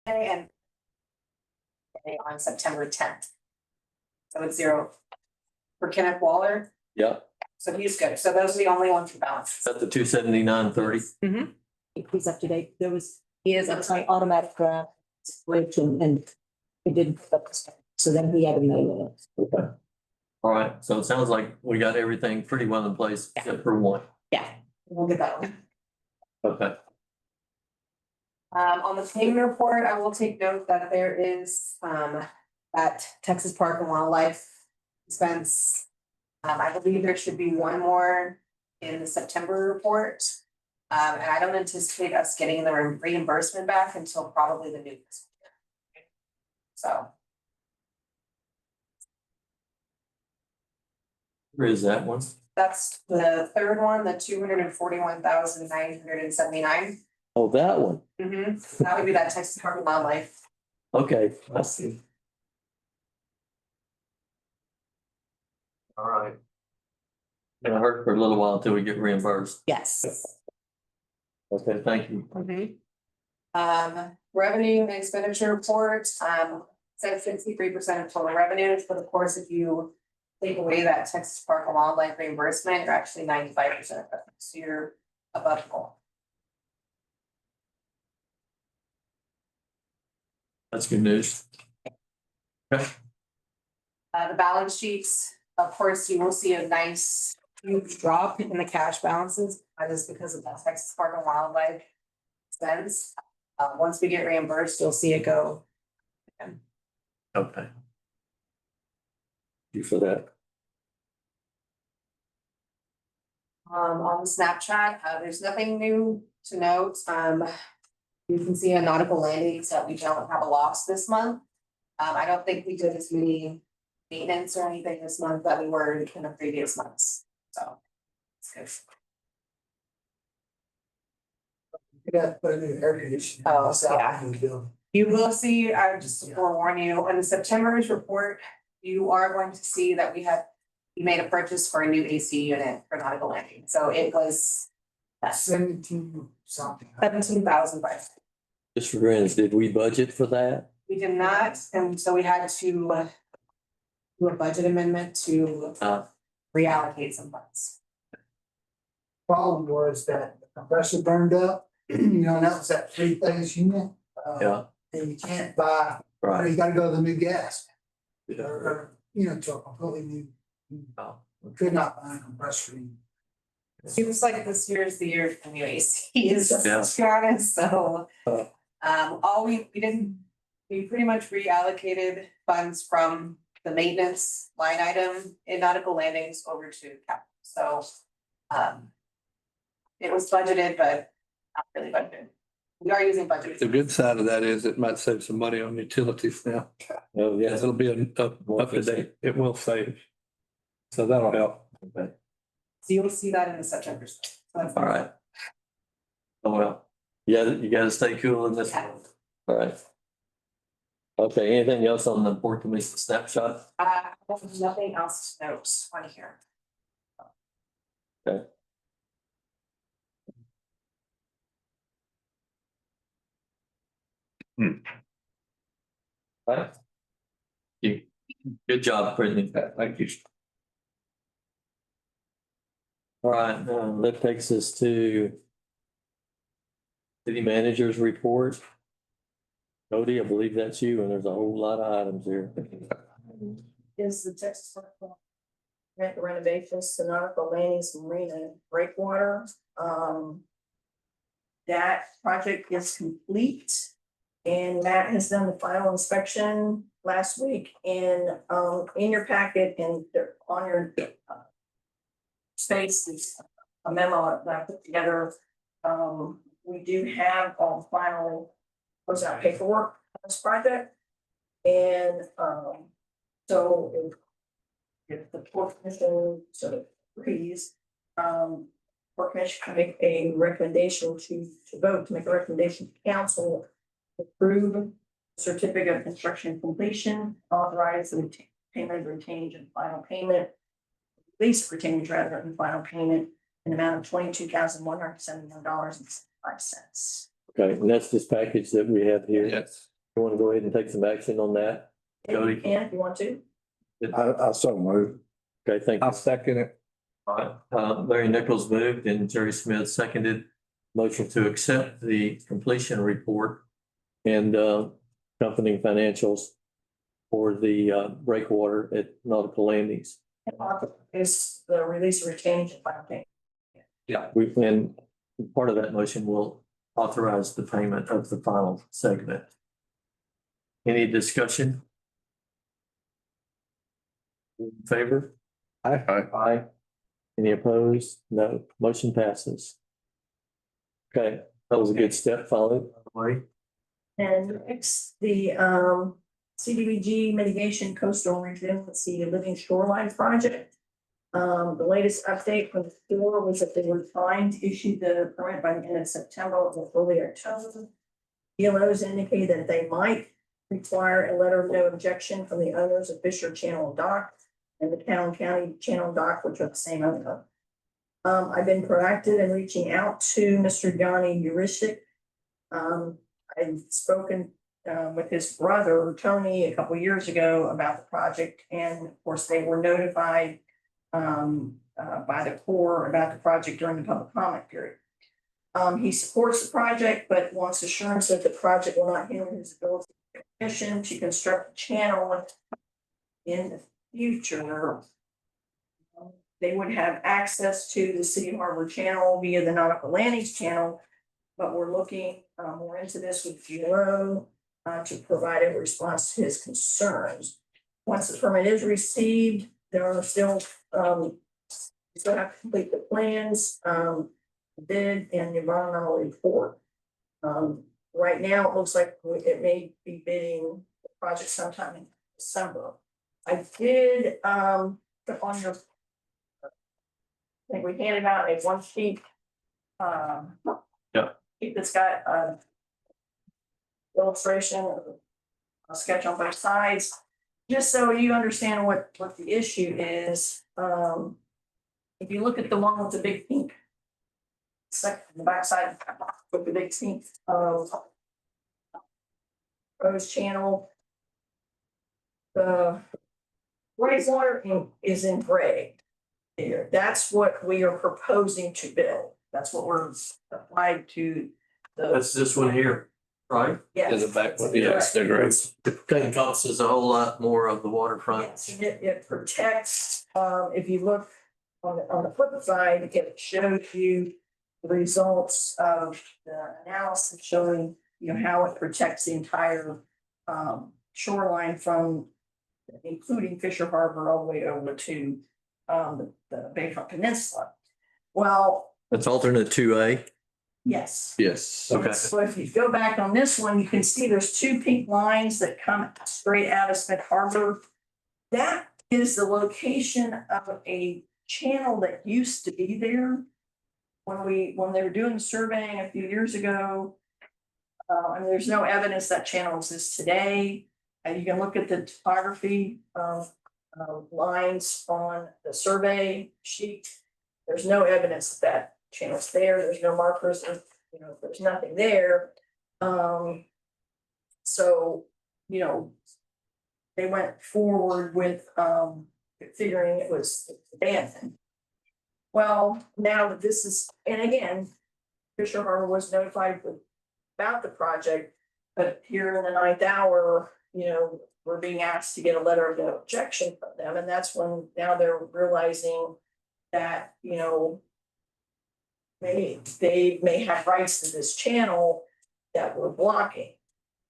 and on September 10th. So it's 0 for Kenneth Waller. Yeah, So he's good. So those are the only ones for balance. that's the 279.30. He's up to date. There was, He is that up was to my automatic switch and it didn't pick up the stuff. So then he had to mail it. Okay. All right, so it sounds like we got everything pretty well in place except for one. Yeah. We'll get that one. Okay, On the payment report, I will take note that there is, at Texas Park and Wildlife expense. I believe there should be one more in the September report. And I don't anticipate us getting the reimbursement back until probably the new fiscal year. So where is that one? that's the third one, the 241,979. Oh, that one. That would be that Texas Park and Wildlife. Okay, I see. All right. Gonna hurt for a little while until we get reimbursed. Yes. Okay, thank you. Revenue and expenditure report, says 63% of total revenues, but of course, if you take away that Texas Park and Wildlife reimbursement, you're actually 95%. So you're above goal. That's good news. Okay, The balance sheets, of course, you will see a nice huge drop in the cash balances. That is because of the Texas Park and Wildlife expense. Once we get reimbursed, you'll see it go. okay. Thank you for that. On the Snapchat, there's nothing new to note. You can see on nautical landings that we don't have a loss this month. I don't think we did as many maintenance or anything this month that we were in the previous months, so. It's good. You gotta put a new air conditioner. Oh, yeah. in the building. You will see, just to forewarn you, in September's report, you are going to see that we made a purchase for a new AC unit for nautical landing, so it was. 17 something. 17,500. Just for grants, did we budget for that? We did not, and so we had to do a budget amendment to reallocate some funds. Problem was that the compressor burned up, and that was that 3-phase unit. Yeah. And you can't buy, or Right. you gotta go to the new gas, Yeah. or, to a completely new. Oh, Could not buy a compressor. Seems like this year is the year for new ACs, Yeah. to be honest, so. Uh. All we pretty much reallocated funds from the maintenance line item in nautical landings over to capital, so. It was budgeted, but not really budgeted. We are using budget. The good side of that is it might save some money on utilities now. Oh, yeah. It'll be up to date. It will save. So that'll help. Okay. So you'll see that in the September. So that's- All right. Oh, well, yeah, you gotta stay cool in this. Yeah. All right. Okay, anything else on the board commission snapshot? There's nothing else to note on here. Okay. All right. Good job, Brittany. Thank you. All right, that takes us to city manager's report. Cody, I believe that's you, and there's a whole lot of items here. Is the Texas grant renovations to nautical landings, marina and breakwater. That project is complete. And Matt has done the final inspection last week and in your packet and on your space is a memo that I put together. We do have all the final paperwork on this project. And so if the Port Commission sort of agrees, Port Commission can make a recommendation to vote to make a recommendation to council to approve certificate of construction completion, authorize the payment of retainage and final payment, lease retainage rather than final payment in the amount of $22,171.65. Okay, and that's this package that we have here. Yes. You want to go ahead and take some action on that? You can if you want to. I so move. Okay, thank you. I'll second it. All right, Larry Nichols moved and Jerry Smith seconded. Motion to accept the completion report and accompanying financials for the breakwater at Nautical Landings. Is the release of retaining and final payment. And part of that motion will authorize the payment of the final segment. Any discussion? In favor? Aye. Any opposed? No. Motion passes. Okay, that was a good step followed. Right. And next, the CDBG mitigation coastal resiliency living shoreline project. The latest update from the Corps was that they were trying to issue the permit by the end of September or early October. ELOs indicated that they might require a letter of no objection from the owners of Fisher Channel and Dock and the Town County Channel and Dock, which are the same owner. I've been proactive in reaching out to Mr. Johnny Urishik. I've spoken with his brother, Tony, a couple years ago about the project, and of course, they were notified by the Corps about the project during the public comment period. He supports the project, but wants assurance that the project will not hinder his ability to construct a channel in the future. They would have access to the City Harbor Channel via the Nautical Landings Channel, but we're looking more into this with GLO to provide a response to his concerns. Once the permit is received, there are still you still have to complete the plans, bid and the environmental report. Right now, it looks like it may be bidding the project sometime in December. I did put on your, I think we handed out a 1-sheet sheet that's got illustration, a sketch on both sides, just so you understand what the issue is. If you look at the one with the big pink the backside with the big pink Rose Channel, the gray water is in gray here. That's what we are proposing to build. That's what we're applied to. That's this one here, right? Yes. In the back one, Yes, they're great. It encompasses a whole lot more of the waterfront. Yes, it protects, if you look on the flip side, it shows you the results of the analysis showing, how it protects the entire shoreline from including Fisher Harbor all the way over to the Bayfront Peninsula. Well, That's alternate 2A. yes. Yes. Okay. So if you go back on this one, you can see there's two pink lines that come straight out of Smith Harbor. That is the location of a channel that used to be there. When they were doing the surveying a few years ago, and there's no evidence that channel exists today. You can look at the topography lines on the survey sheet. There's no evidence that channel's there. There's no markers. There's nothing there. So, they went forward with figuring it was abandoned. Well, now that this is, and again, Fisher Harbor was notified about the project, but here in the 9th hour, we're being asked to get a letter of no objection from them, and that's when now they're realizing that, they may have rights to this channel that we're blocking.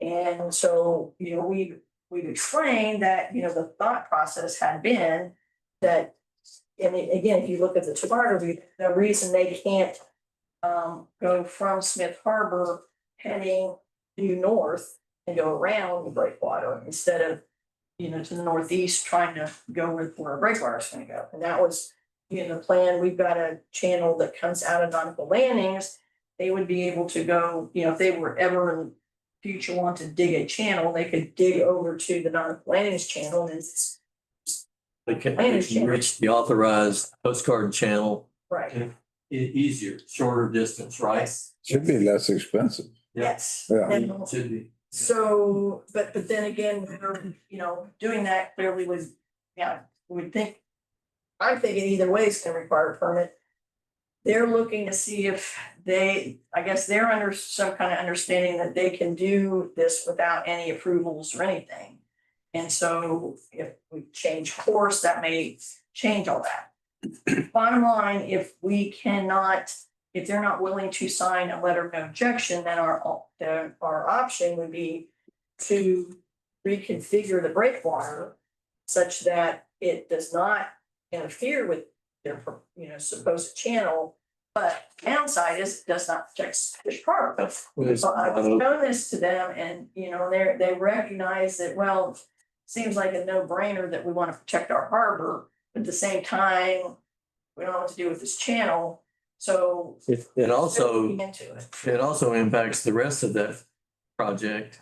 And so, we've explained that, the thought process had been that, and again, if you look at the topography, the reason they can't go from Smith Harbor heading due north and go around the breakwater instead of, to the northeast, trying to go where a breakwater is going to go. And that was, the plan. We've got a channel that comes out of Nautical Landings. They would be able to go, if they were ever in future want to dig a channel, they could dig over to the Nautical Landings channel and it's They can reach the authorized Coast Guard channel right. easier, shorter distance, right? Yes. Should be less expensive. Yes. Yeah. And Should be. So, but then again, we're, doing that clearly was, yeah, we would think. I'm thinking either way is gonna require a permit. They're looking to see if I guess they're under some kind of understanding that they can do this without any approvals or anything. And so if we change course, that may change all that. Bottom line, if they're not willing to sign a letter of no objection, then our option would be to reconfigure the breakwater such that it does not interfere with their, supposed channel. But downside is it does not protect fish harbor. So I've shown this to them and, they recognize that, well, seems like a no-brainer that we want to protect our harbor, but at the same time, we don't know what to do with this channel, so. It also, looking into it. it also impacts the rest of that project.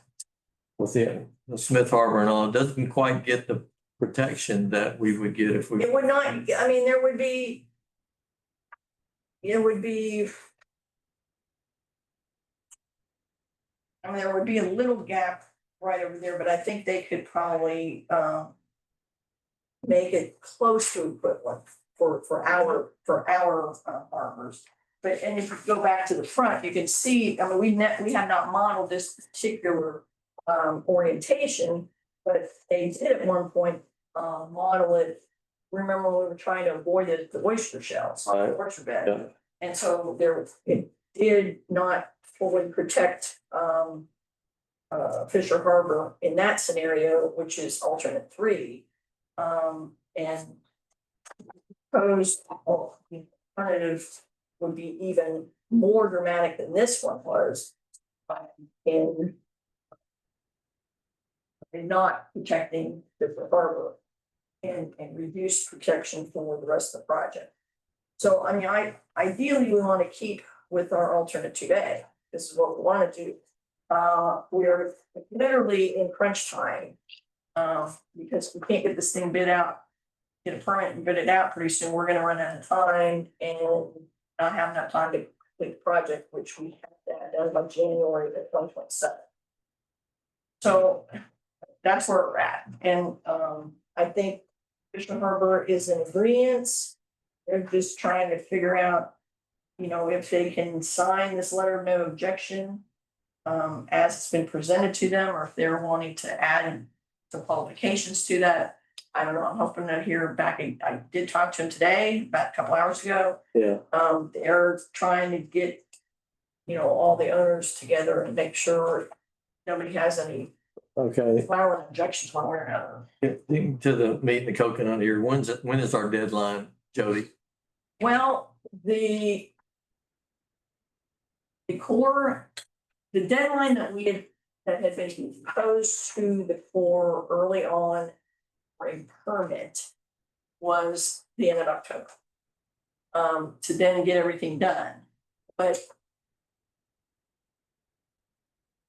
With the Smith Harbor and all, it doesn't quite get the protection that we would get if we. It would not, I mean, there would be. There would be a little gap right over there, but I think they could probably make it close to equivalent for our harbors. But, and if you go back to the front, you can see, I mean, we have not modeled this particular orientation, but they did at one point model it. Remember, we were trying to avoid the oyster shells, the Right. oyster bed. Yeah. And so it did not fully protect Fisher Harbor in that scenario, which is alternate 3. And proposed alternative would be even more dramatic than this one was in not protecting Fisher Harbor and reduce protection for the rest of the project. So, I mean, ideally, we want to keep with our alternate 2A. This is what we want to do. We're literally in crunch time. Because we can't get this thing bid out, get a permit and bid it out pretty soon. We're gonna run out of time and not have enough time to complete the project, which we have to have done by January of 2027. So that's where we're at. And I think Fisher Harbor is in agreement. They're just trying to figure out, if they can sign this letter of no objection as it's been presented to them, or if they're wanting to add some qualifications to that. I don't know, I'm hoping to hear back. I did talk to him today, about a couple hours ago. Yeah. They're trying to get, all the owners together and make sure nobody has any Okay, violent objections one way or another. to the meat and the coconut here, when is our deadline, Jody? Well, the deadline that had been proposed to the Corps early on for a permit was the end of October. To then get everything done, but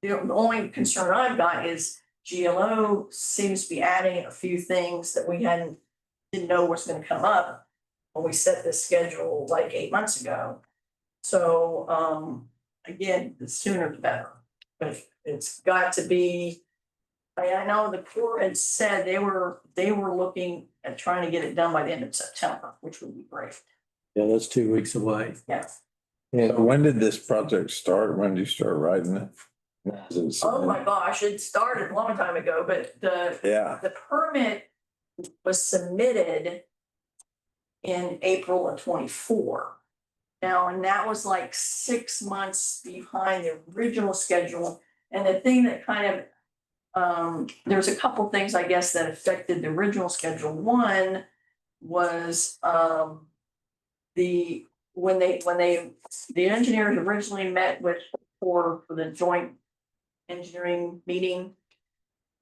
the only concern I've got is GLO seems to be adding a few things that we didn't know was gonna come up when we set this schedule like 8 months ago. So, again, the sooner the better, but it's got to be. I know the Corps had said they were looking at trying to get it done by the end of September, which would be great. Yeah, that's 2 weeks away. Yes. So when did this project start? When did you start writing it? Oh my gosh, it started a long time ago, but Yeah, the permit was submitted in April of 24. Now, and that was like 6 months behind the original schedule. And the thing that kind of, there's a couple things, I guess, that affected the original schedule. One was the engineers originally met with for the joint engineering meeting.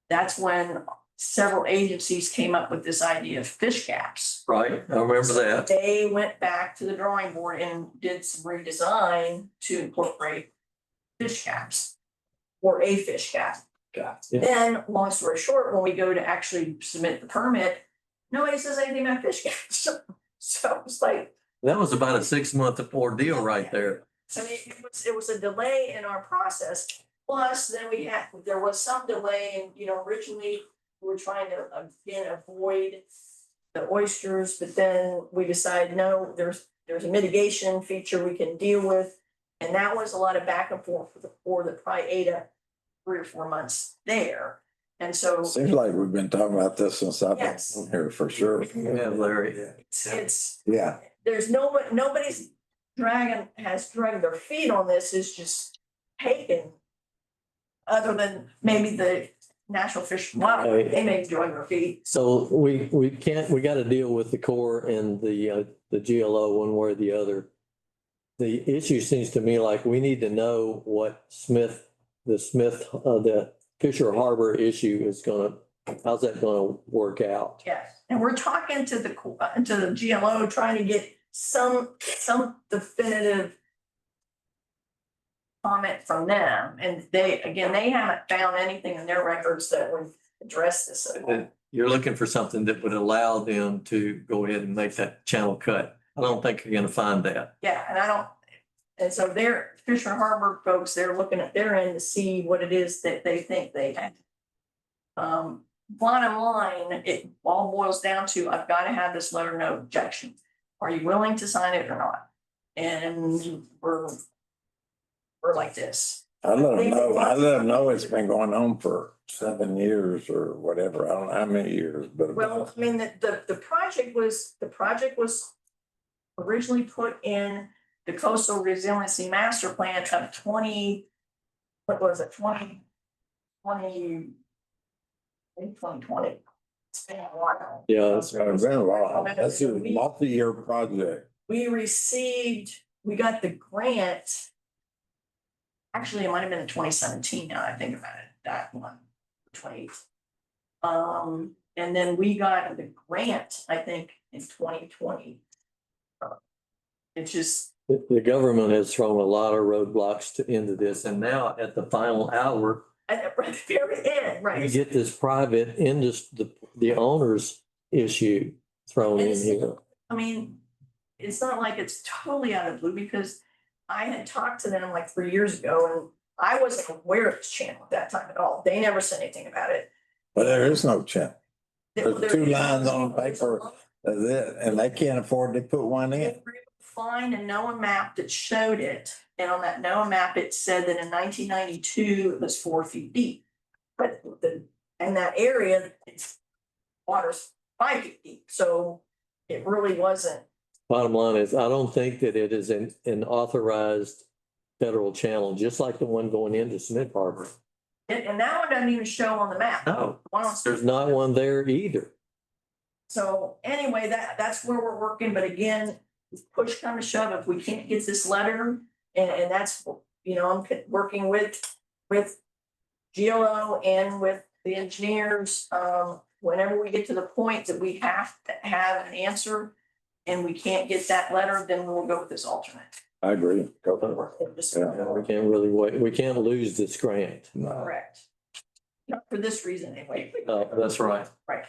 That's when several agencies came up with this idea of fish caps. Right, I remember that. They went back to the drawing board and did some redesign to incorporate fish caps or a fish cap. Yeah. Then, long story short, when we go to actually submit the permit, nobody says anything about fish caps. So it's like, That was about a 6-month ordeal right there. I mean, it was a delay in our process. Plus, then there was some delay and, originally we were trying to, again, avoid the oysters, but then we decided, no, there's a mitigation feature we can deal with. And that was a lot of back and forth for the probably 3 or 4 months there. And so Seems like we've been talking about this since I've been Yes. here for sure. Yeah, Larry. it's, Yeah. there's nobody's has dragged their feet on this, is just taken. Other than maybe the National Fish and Wildlife, they may drag their feet. So we gotta deal with the Corps and the GLO one way or the other. The issue seems to me like we need to know what the Fisher Harbor issue is how's that gonna work out? Yes, and we're talking to the GLO, trying to get some definitive comment from them, and they haven't found anything in their records that would address this at all. And you're looking for something that would allow them to go ahead and make that channel cut. I don't think you're gonna find that. Yeah, and so they're Fisher Harbor folks, they're looking at their end to see what it is that they think they have. Bottom line, it all boils down to, I've got to have this letter of no objection. Are you willing to sign it or not? And we're like this. I let them know it's been going on for 7 years or whatever. I don't know how many years, but. Well, I mean, the project was originally put in the Coastal Resiliency Master Plan of 2020. It's been a while. Yeah, It's been a while. That's a multi-year project. We got the grant. Actually, it might have been in 2017 now I think about it, that one, 20. And then we got the grant, I think, in 2020. It's just, the government has thrown a lot of roadblocks into this, and now at the final hour, at the very end, we right? get this private industry, the owner's issue thrown in here. I mean, it's not like it's totally out of the blue, because I had talked to them like 3 years ago and I wasn't aware of this channel at that time at all. They never said anything about it. But there is no chance. There's There- 2 lines on paper. That's it. And they can't afford to put one in. Find a NOAA map that showed it, and on that NOAA map, it said that in 1992, it was 4 feet deep. But in that area, water's 5 feet deep, so it really wasn't. Bottom line is, I don't think that it is an authorized federal channel, just like the one going into Smith Harbor. And that one doesn't even show on the map. No, One on- there's not one there either. So anyway, that's where we're working, but again, if push come to shove, if we can't get this letter, and that's, I'm working with GLO and with the engineers, whenever we get to the point that we have to have an answer and we can't get that letter, then we'll go with this alternate. I agree. Go for it. Just- Yeah. We can't really wait, we can't lose this grant. No. Correct. Not for this reason anyway. That's right. Right.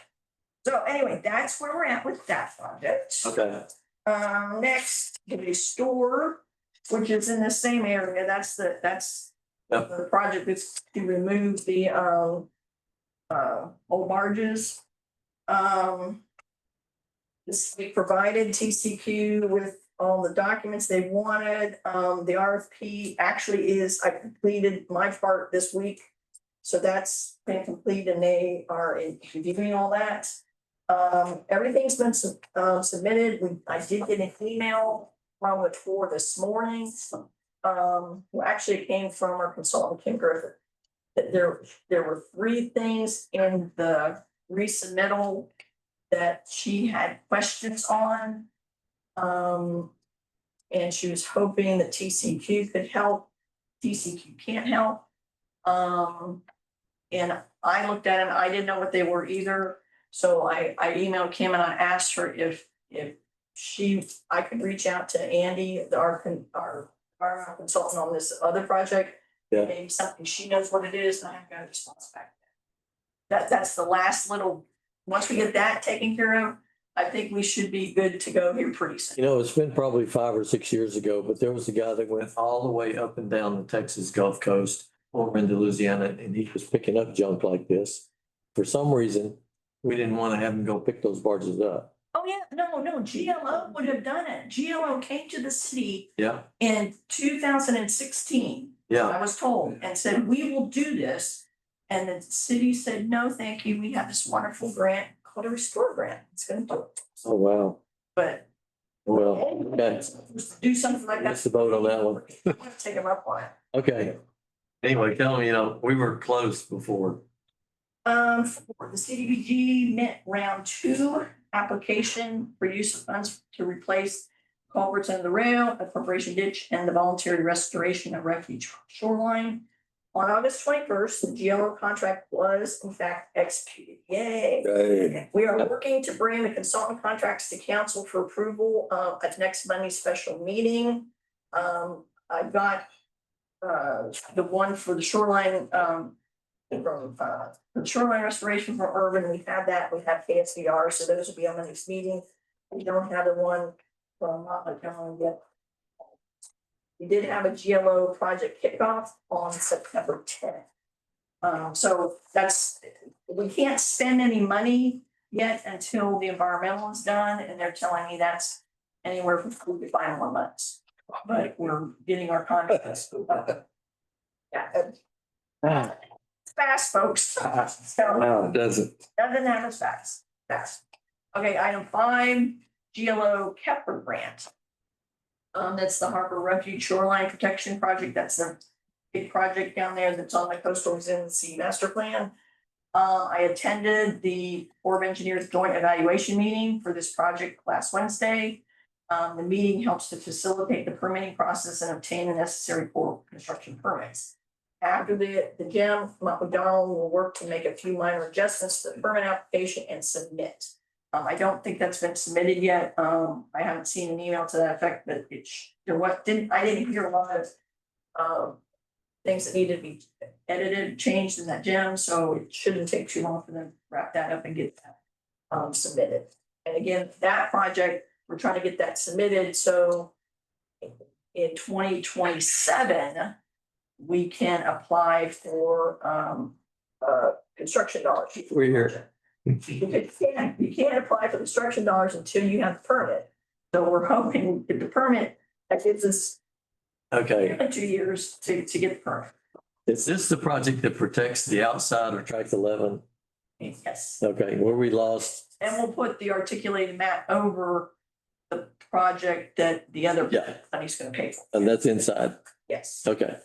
So anyway, that's where we're at with that project. Okay. Next, the store, which is in the same area, that's Yep. the project is to remove the old barges. We provided TCQ with all the documents they wanted. The RFP actually I completed my part this week. So that's been complete and they are reviewing all that. Everything's been submitted. I did get an email from the Corps this morning. Who actually came from our consultant, Kim Griffith. That there were 3 things in the resubmittal that she had questions on. And she was hoping that TCQ could help. TCQ can't help. And I looked at them, I didn't know what they were either. So I emailed Kim and I asked her if I could reach out to Andy, our consultant on this other project. Yeah. Maybe something she knows what it is, and I haven't got a response back. That's the last little, once we get that taken care of, I think we should be good to go here pretty soon. It's been probably 5 or 6 years ago, but there was a guy that went all the way up and down the Texas Gulf Coast over into Louisiana and he was picking up junk like this. For some reason, we didn't want to have him go pick those barges up. Oh, yeah, no, GLO would have done it. GLO came to the city Yeah, in 2016. yeah. I was told, and said, we will do this. And the city said, no, thank you. We have this wonderful grant called a restore grant. It's gonna do it. Oh, wow. But Well, okay. do something like that. Missed the boat on that one. I'm gonna take them up on it. Okay. Anyway, tell me, we were close before. For the CDBG met round 2 application for use of funds to replace culverts under the rail, appropriation ditch, and the voluntary restoration of refuge shoreline. On August 21st, the GLO contract was in fact executed. Yay! Hey, We are working to bring the consultant contracts to council for approval at next Monday's special meeting. I've got the one for the shoreline from the shoreline restoration for urban. We've had that. We have KSVR, so those will be on the next meeting. We don't have the one from Montgomery yet. We did have a GLO project kickoff on September 10th. So we can't spend any money yet until the environmental is done, and they're telling me that's anywhere from 3 to 5 more months. But we're getting our contracts. Yeah. It's fast, folks. So No, it doesn't. doesn't happen as fast. Okay, item 5, GLO Kepler grant. That's the Harbor Refuge Shoreline Protection Project. That's a big project down there that's on the coastal resiliency master plan. I attended the Corps of Engineers joint evaluation meeting for this project last Wednesday. The meeting helps to facilitate the permitting process and obtain the necessary construction permits. After the GEM, McDonald will work to make a few minor adjustments to the permit application and submit. I don't think that's been submitted yet. I haven't seen an email to that effect, but I didn't hear a lot of things that needed to be edited, changed in that GEM, so it shouldn't take too long for them to wrap that up and get that submitted. And again, that project, we're trying to get that submitted, so in 2027, we can apply for construction dollars. We're here. You can't apply for construction dollars until you have the permit. So we're hoping if the permit, that gives us Okay, 2 years to get the permit. is this the project that protects the outside of track 11? Yes, Okay, where we lost, and we'll put the articulated map over the project that the other Yeah. money's gonna pay for. and that's inside. Yes. Okay,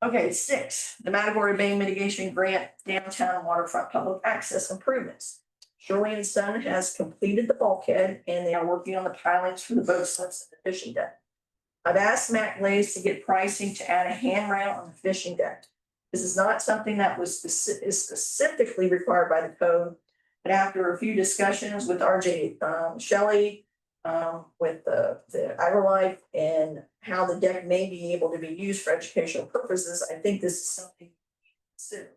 Okay, 6, the Matagorda Bay Mitigation Grant Downtown Waterfront Public Access Improvements. Shirley and Son has completed the bulkhead and they are working on the pilings for the boat slips and the fishing deck. I've asked Matt Glaze to get pricing to add a handrail on the fishing deck. This is not something that is specifically required by the code, but after a few discussions with RJ Shelley, with the AgriLife and how the deck may be able to be used for educational purposes, I think this is something to consider.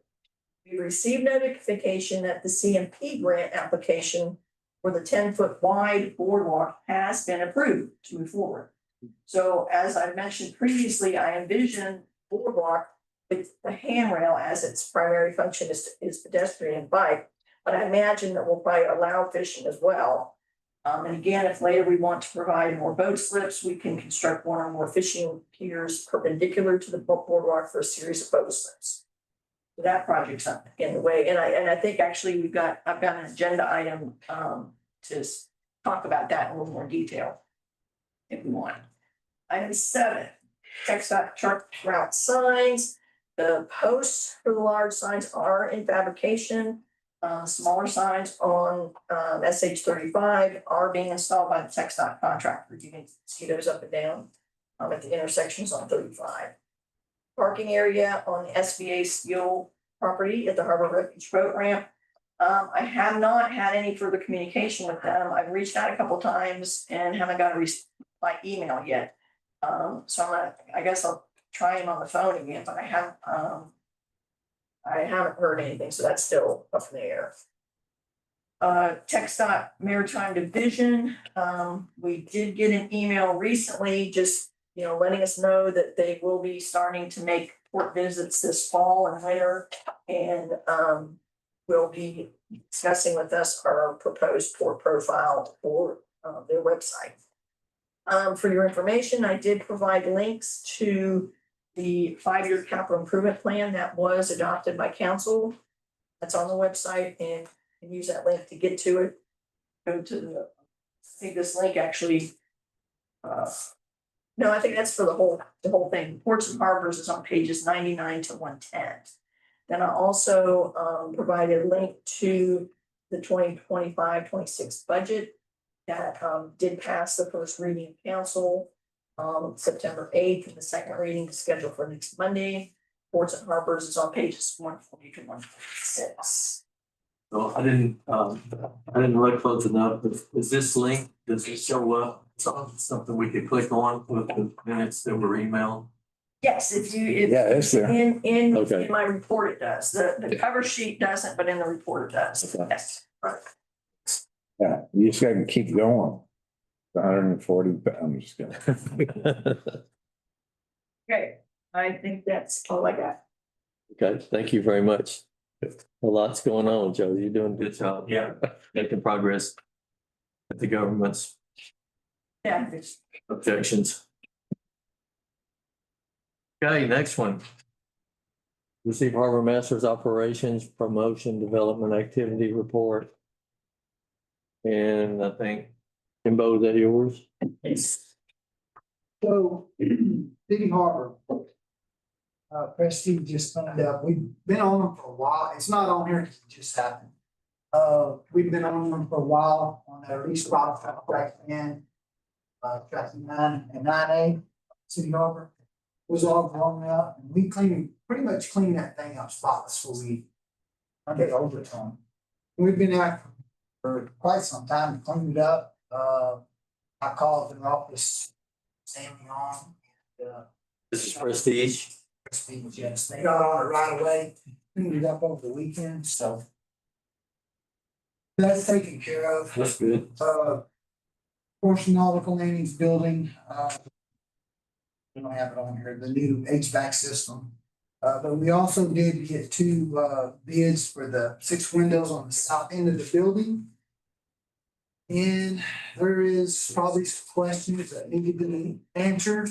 We received notification that the CMP grant application for the 10-foot wide boardwalk has been approved to move forward. So as I mentioned previously, I envision boardwalk with the handrail as its primary function is pedestrian and bike, but I imagine that we'll probably allow fishing as well. And again, if later we want to provide more boat slips, we can construct one or more fishing piers perpendicular to the boardwalk for a series of boat slips. So that project's up in the way, and I think actually I've got an agenda item to talk about that in a little more detail if we want. Item 7, TxDOT truck route signs. The posts for the large signs are in fabrication. Smaller signs on SH35 are being installed by the TxDOT contractor. You can see those up and down at the intersections on 35. Parking area on the SBA Steel property at the Harbor Refuge Boat Ramp. I have not had any further communication with them. I've reached out a couple times and haven't got a reply email yet. So I guess I'll try him on the phone again, but I haven't heard anything, so that's still up in the air. TxDOT Maritime Division, we did get an email recently, just, letting us know that they will be starting to make port visits this fall and winter. And will be discussing with us our proposed port profile for their website. For your information, I did provide links to the 5-year capital improvement plan that was adopted by council. That's on the website, and you can use that link to get to it. Go to the, I think this link actually. No, I think that's for the whole thing. Ports and harbors is on pages 99 to 110. Then I also provided a link to the 2025-26 budget that did pass the first reading of council September 8th, and the second reading is scheduled for next Monday. Ports and harbors is on pages 140 to 146. So I didn't look close enough. Is this link, does it show up? Something we could click on with the minutes that were emailed? Yes, if Yeah, it's there. in Okay. my report it does. The cover sheet doesn't, but in the report it does. Okay. Yes, right. Yeah, you just gotta keep going. 140, I'm just kidding. Okay, I think that's all I got. Okay, thank you very much. A lot's going on, Joe. You're doing a good job. Yeah. Making progress at the government's Yeah, it's- objections. Okay, next one. Receive Harbor Masters Operations Promotion Development Activity Report. And I think, Kimbo, is that yours? it's So, City Harbor. Prestige just found out, we've been on them for a while, it's not on here, 'cause it just happened. We've been on them for a while, on the lease route, track in. Track 9 and 9A, City Harbor. Was all blown out, and we pretty much cleaned that thing up spotless for we. Under overtime. We've been out for quite some time to clean it up, I called the office, Sammy on, This is Prestige. Prestige, yes, they got on it right away, cleaned it up over the weekend, so. That's taken care of. That's good. Portion Nautical Landings building, we don't have it on here, the new HVAC system. But we also did get 2 bids for the 6 windows on the south end of the building. And there is probably some questions that need to be answered.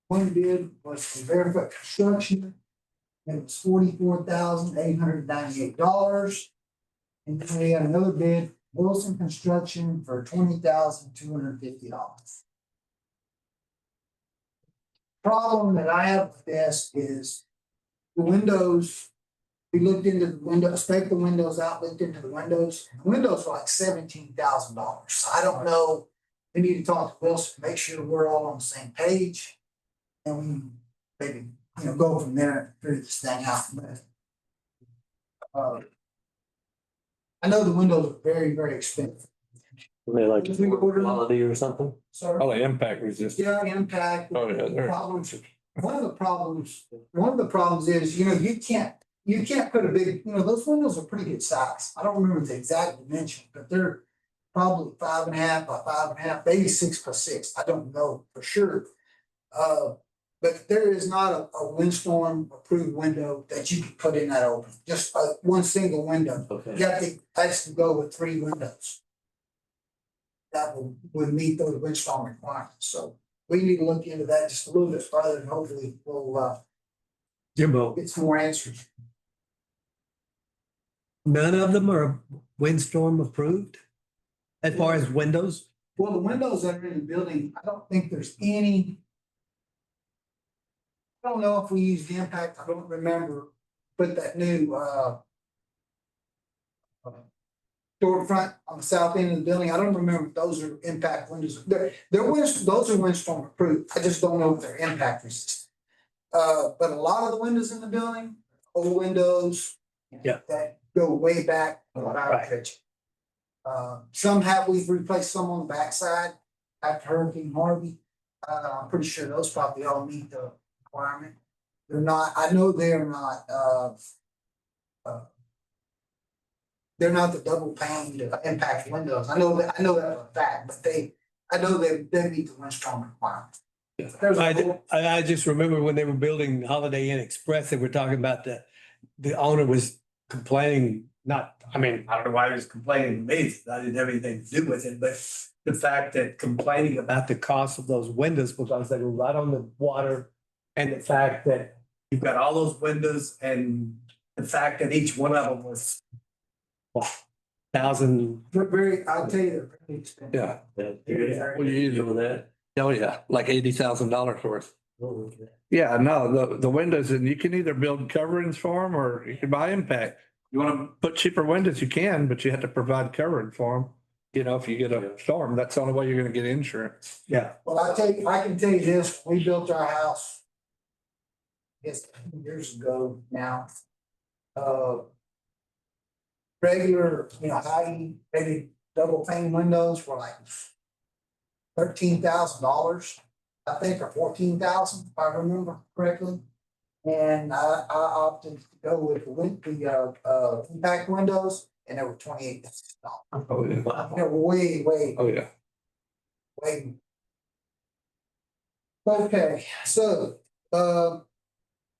One bid was from Barefoot Construction. It was $44,898. And then we had another bid, Wilson Construction, for $20,250. Problem that I have with this is the windows. We looked into the windows, spec the windows out, looked into the windows. The windows were like $17,000. I don't know. We need to talk to Wilson, make sure we're all on the same page. And we maybe, go from there, figure this thing out. But, I know the windows are very, very expensive. They like Did we order them? quality or something? So, Probably impact resistant. yeah, impact. Oh, yeah, they're- Problems. One of the problems is, you can't put a big, those windows are pretty good size. I don't remember the exact dimension, but they're probably 5.5 by 5.5, maybe 6 by 6. I don't know for sure. But there is not a windstorm approved window that you can put in that open, just one single window. Okay. You have to actually go with 3 windows. That would meet those windstorm requirements, so we need to look into that just a little bit further and hopefully we'll Jimbo, get some more answers. none of them are windstorm approved? As far as windows? Well, the windows that are in the building, I don't think there's any. I don't know if we used the impact, I don't remember, but that new storefront on the south end of the building, I don't remember if those are impact windows. Those are windstorm approved, I just don't know if they're impact resistant. But a lot of the windows in the building, old windows. Yeah. That go way back, Right. we've replaced some on the backside after Hurricane Harvey. I'm pretty sure those probably all meet the requirement. They're not, I know they're not, they're not the double pane impact windows. I know that for a fact, but I know they meet the windstorm requirement. There's a- I just remember when they were building Holiday Inn Express, they were talking about the owner was complaining, I don't know why he was complaining to me, I didn't have anything to do with it, but the fact that complaining about the cost of those windows because they were right on the water, and the fact that you've got all those windows and the fact that each one of them was what, 1,000. Very, I'll tell you, they're pretty expensive. Yeah. What do you do with that? Oh, yeah, like $80,000 worth. Yeah, no, the windows, and you can either build coverings for them or you can buy impact. You want to put cheaper windows, you can, but you have to provide covering for them. You know, if you get a storm, that's the only way you're gonna get insurance. Yeah. Well, I can tell you this, we built our house. I guess 2 years ago now. Regular, high, maybe double pane windows were like $13,000, I think, or 14,000, if I remember correctly. And I opted to go with the impact windows, and they were $28,000. Oh, yeah. They were way, Oh, yeah. way. Okay, so,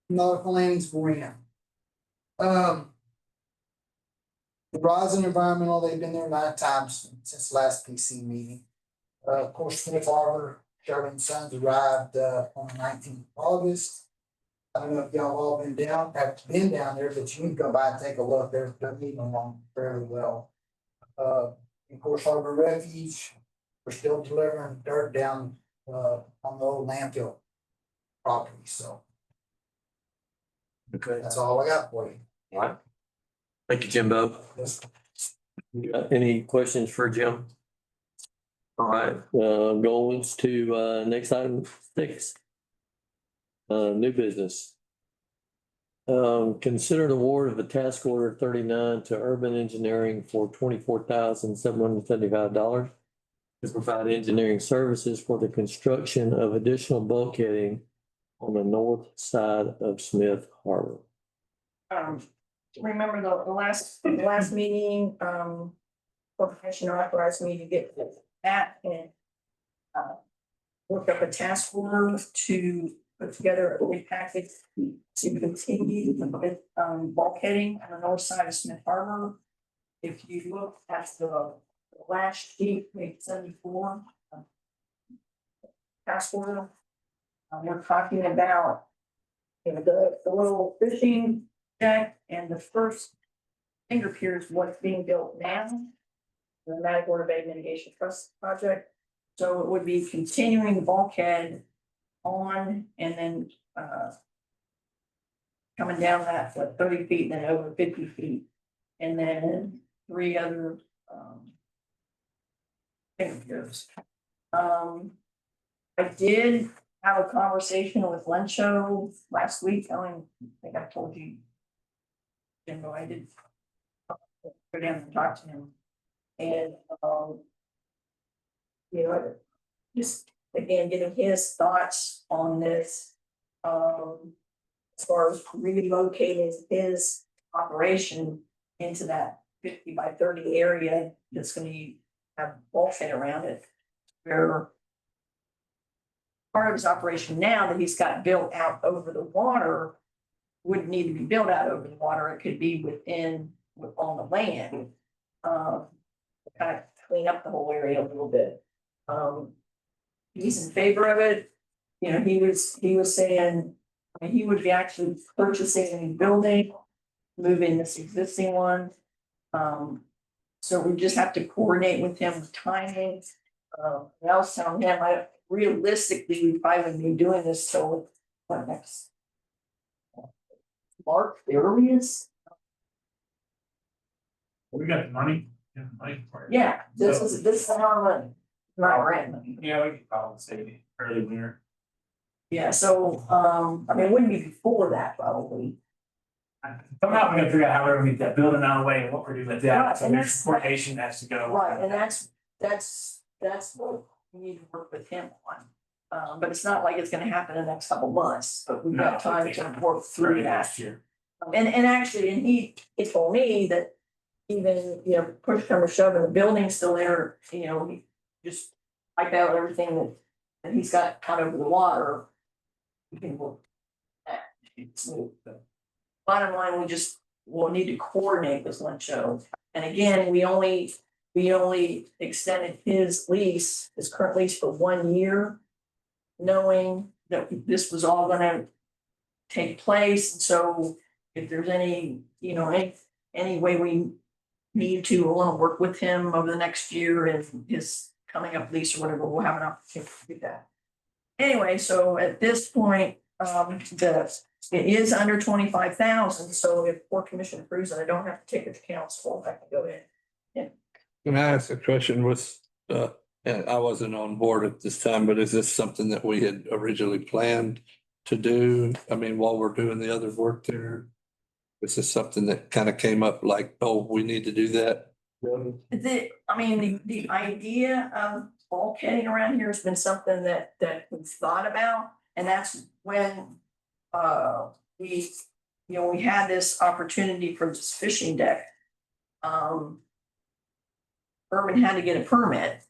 Nautical Landings Marina. Verizon Environmental, they've been there 9 times since the last PC meeting. Of course, Smith Harbor, Sherwin and Sons arrived, on the 19th of August. I don't know if y'all all have been down there, but you can go by and take a look. They're moving along fairly well. Of course, Harbor Refuge, we're still delivering dirt down, on the old landfill property, so. Okay. That's all I got for you. All right. Thank you, Jimbo. Yes. Any questions for Jim? All right, goes to, next item 6. New business. Consider the award of a task order 39 to Urban Engineering for $24,775 to provide engineering services for the construction of additional bulkheading on the north side of Smith Harbor. Remember the last meeting, corporation authorized me to get that and work up a task order to put together a big package to continue with bulkheading on the north side of Smith Harbor. If you look at the last sheet, page 74, task order, we're talking about the little fishing deck, and the first finger pier is what's being built now, the Matagorda Bay Mitigation Trust Project. So it would be continuing the bulkhead on and then coming down that 30 feet, then over 50 feet, and then 3 other finger piers. I did have a conversation with Lencho last week. I think I told you. Jimbo, I did go down and talk to him. And, just again, getting his thoughts on this. As far as relocating his operation into that 50 by 30 area that's gonna have bulkhead around it. Where part of his operation now that he's got built out over the water wouldn't need to be built out over the water. It could be on the land. Kind of clean up the whole area a little bit. He's in favor of it. He was saying, he would be actually purchasing a building, moving this existing one. So we just have to coordinate with him with timing. I was telling him, realistically, we probably wouldn't be doing this till next March, the earliest. We got the money. Yeah, the money for it. Yeah, this is our money, not rent money. Yeah, we could probably say early winter. Yeah, so, it wouldn't be before that probably. Somehow we're gonna figure out how we're gonna get that building out of the way and what we're doing with Right, that, so and there's that's- coordination has to go. Right, and that's what we need to work with him on. But it's not like it's gonna happen in the next couple months, but we've got No, time it's to work through Early that. next year. And actually, he told me that even, push come to shove and the building's still there, he just wiped out everything that that he's got out over the water. We can look at it. Bottom line, we'll need to coordinate with Lynn Show. And again, we only extended his lease, his current lease for 1 year, knowing that this was all gonna take place. And so if there's any, any way we need to, we'll wanna work with him over the next year and his coming up lease or whatever, we'll have an opportunity to do that. Anyway, so at this point, it is under 25,000, so if Port Commission approves it, I don't have to take it to council, I can go in. Can I ask a question with, and I wasn't on board at this time, but is this something that we had originally planned to do? I mean, while we're doing the other work there? Is this something that kind of came up like, oh, we need to do that? The idea of bulkheading around here has been something that we've thought about, and that's when we had this opportunity for this fishing deck. Urban had to get a permit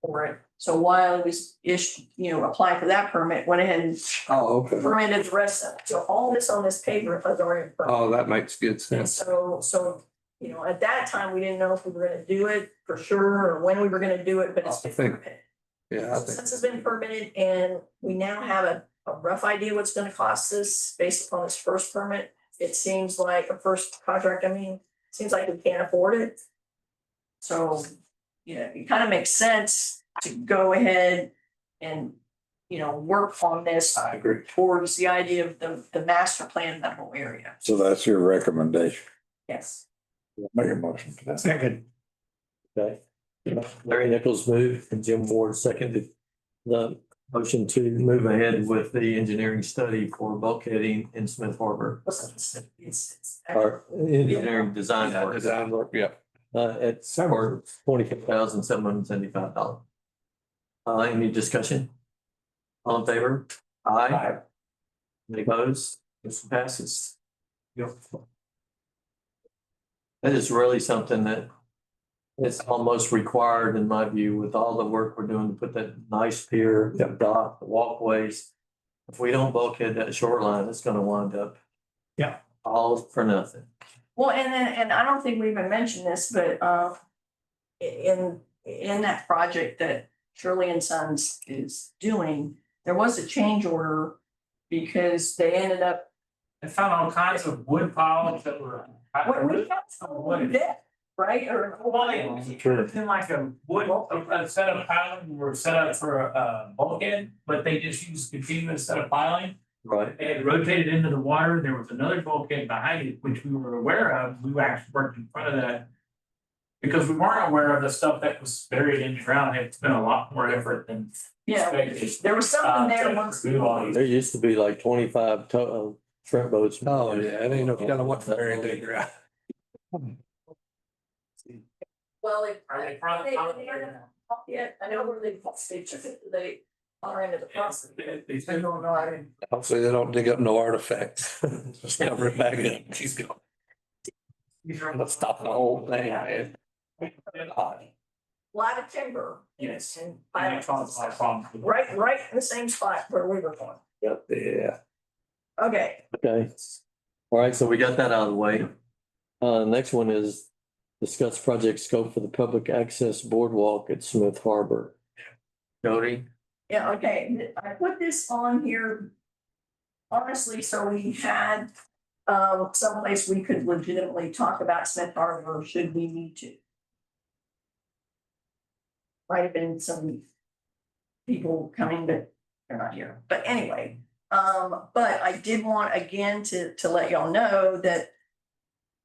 for it, so while it was applying for that permit, went ahead and Oh, okay. permitted the rest of it. So all this on this paper is already. Oh, that makes good And sense. so, at that time, we didn't know if we were gonna do it for sure or when we were gonna do it, but it's I been think- permitted. Yeah, I So think, since it's been permitted and we now have a rough idea what's gonna cost us based upon this first permit, it seems like a first contract, seems like we can't afford it. So, it kind of makes sense to go ahead and, work on this I agree. towards the idea of the master plan, that whole area. So that's your recommendation. Yes. Make a motion for that. Second. Okay. Larry Nichols moved and Jim Ward seconded the motion to move ahead with the engineering study for bulkheading in Smith Harbor. It's. Or engineering design Yeah, work, design work, yeah. at for $24,775. Any discussion? All in favor? Aye. Any opposed? Motion passes. That is really something that is almost required in my view with all the work we're doing to put that nice pier, the dock, the walkways. If we don't bulkhead that shoreline, it's gonna wind up. Yeah. All for nothing. Well, and I don't think we even mentioned this, but in that project that Shirley and Sons is doing, there was a change order because they ended up. I found all kinds of wood piles that were. We got some wood there, right? Or Well, it's in like a wood, a set of piling were set up for a bulkhead, but they just used continuous set of piling. Right. They had rotated into the water. There was another bulkhead behind it, which we were aware of. We actually worked in front of that. Because we weren't aware of the stuff that was buried in the ground. It's been a lot more effort than. expected. there was something there To once. remove all these. There used to be like 25 shrimp boats. Oh, yeah, it ain't no telling what they're in there. Well, Are they front? yeah, I know where they are into the process. They said, No, I didn't. Hopefully they don't dig up no artifacts. Just cover it back up. Keep going. Let's stop the whole thing, man. Lot of timber. Yes. And And it caused a lot of problems. with it. right in the same spot where we were going. Yeah. Okay, Okay. All right, so we got that out of the way. Next one is discuss project scope for the public access boardwalk at Smith Harbor. Jody? yeah, okay, I put this on here. Honestly, so we had someplace we could legitimately talk about Smith Harbor should we need to. Might have been some people coming, but they're not here, but anyway. But I did want again to let y'all know that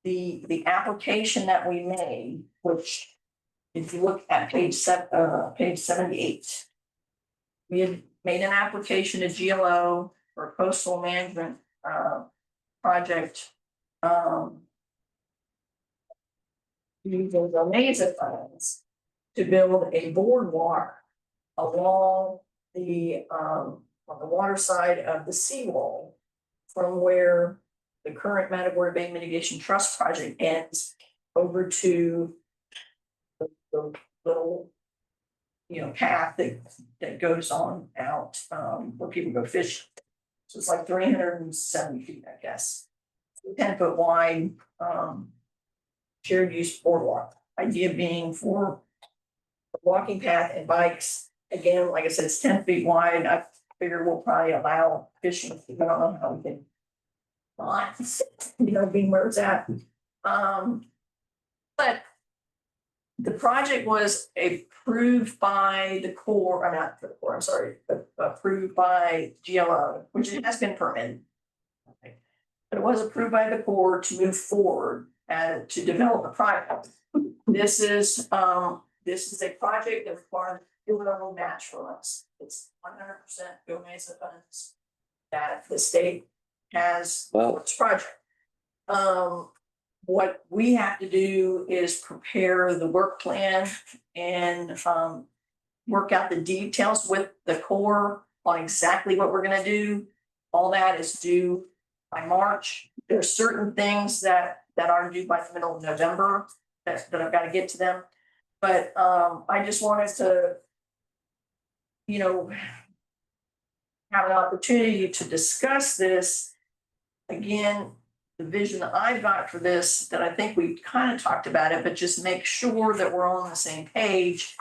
the application that we made, which if you look at page 78. We had made an application to GLO for a coastal management project. Using the Mesa funds to build a boardwalk along on the water side of the seawall from where the current Matagorda Bay Mitigation Trust project ends over to the little path that goes on out, where people go fishing. So it's like 370 feet, I guess. 10 foot wide, shared use boardwalk. Idea being for walking path and bikes. Again, like I said, it's 10 feet wide. I figure we'll probably allow fishing. I don't know how we can. Being where it's at. But the project was approved by the Corps, I'm not the Corps, I'm sorry, but approved by GLO, which it has been permitted. But it was approved by the Corps to move forward and to develop a project. This is a project that requires federal match from us. It's 100% GOMESA funds that the state has for this project. What we have to do is prepare the work plan and work out the details with the Corps on exactly what we're gonna do. All that is due by March. There are certain things that are due by the middle of November that I've got to get to them. But I just wanted to, have an opportunity to discuss this. Again, the vision that I've got for this, that I think we kind of talked about it, but just make sure that we're on the same page.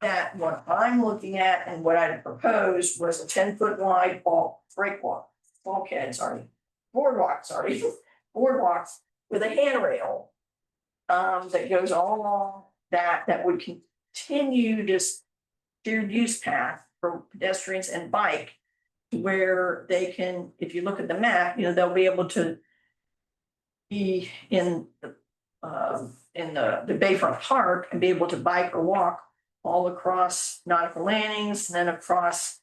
That what I'm looking at and what I proposed was a 10 foot wide boardwalk with a handrail that goes all along that would continue this shared use path for pedestrians and bike, where they can, if you look at the map, they'll be able to be in the Bayfront Park and be able to bike or walk all across Nautical Landings, and then across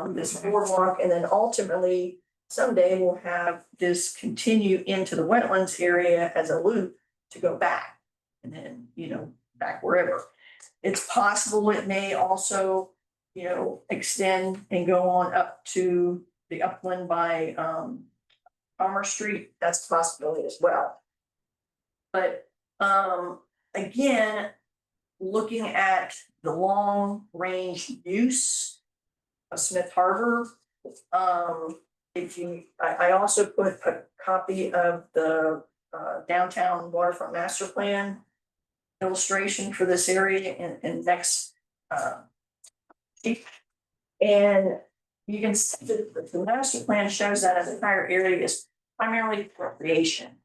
this boardwalk, and then ultimately someday we'll have this continue into the wetlands area as a loop to go back, and then back wherever. It's possible it may also extend and go on up to the upland by Commerce Street. That's a possibility as well. But again, looking at the long range use of Smith Harbor, I also put a copy of the downtown waterfront master plan illustration for this area in next and you can see that the master plan shows that the entire area is primarily recreation,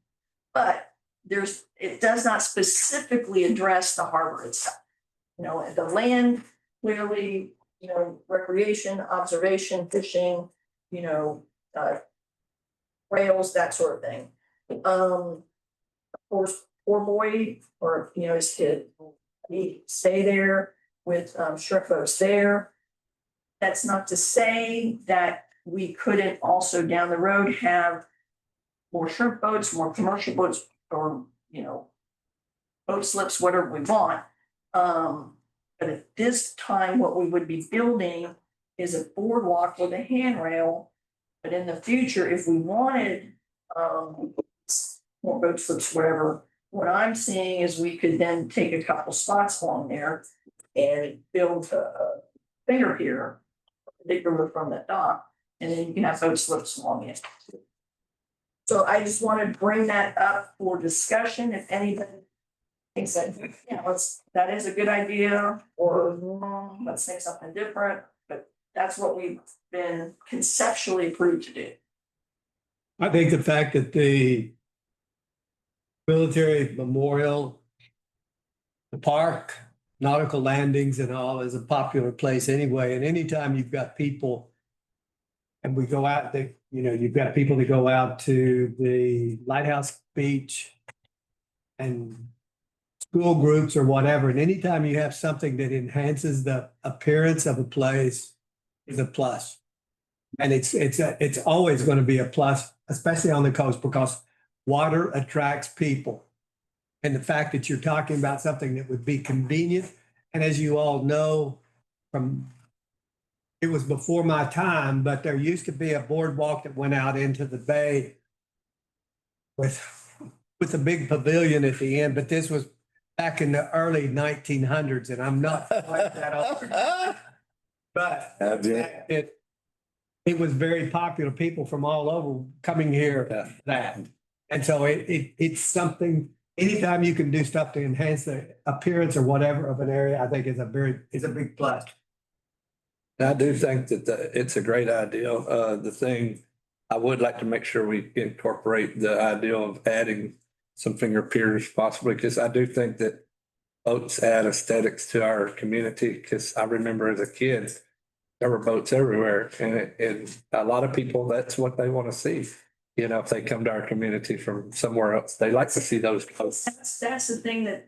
but it does not specifically address the harbor itself. The land clearly, recreation, observation, fishing, trails, that sort of thing. Of course, poor boy or his kid, he stay there with shrimp boats there. That's not to say that we couldn't also down the road have more shrimp boats, more commercial boats, or boat slips, whatever we want. But at this time, what we would be building is a boardwalk with a handrail. But in the future, if we wanted more boat slips, whatever, what I'm seeing is we could then take a couple spots along there and build a finger pier, particularly from the dock, and then you can have boat slips along it. So I just want to bring that up for discussion. If anybody thinks that, that is a good idea, or let's think something different, but that's what we've been conceptually approved to do. I think the fact that the military memorial, the park, nautical landings and all is a popular place anyway. And anytime you've got people and we go out, you've got people that go out to the Lighthouse Beach and school groups or whatever. And anytime you have something that enhances the appearance of a place is a plus. And it's always going to be a plus, especially on the coast, because water attracts people. And the fact that you're talking about something that would be convenient. And as you all know, it was before my time, but there used to be a boardwalk that went out into the bay with a big pavilion at the end. But this was back in the early 1900s, and I'm not quite that old. But Have you? it was very popular, people from all over coming here for that. And so it's something, anytime you can do stuff to enhance the appearance or whatever of an area, I think is a big plus. I do think that it's a great idea. The thing, I would like to make sure we incorporate the idea of adding some finger piers possibly, because I do think that boats add aesthetics to our community, because I remember as a kid, there were boats everywhere, and a lot of people, that's what they want to see. You know, if they come to our community from somewhere else, they like to see those boats. That's the thing that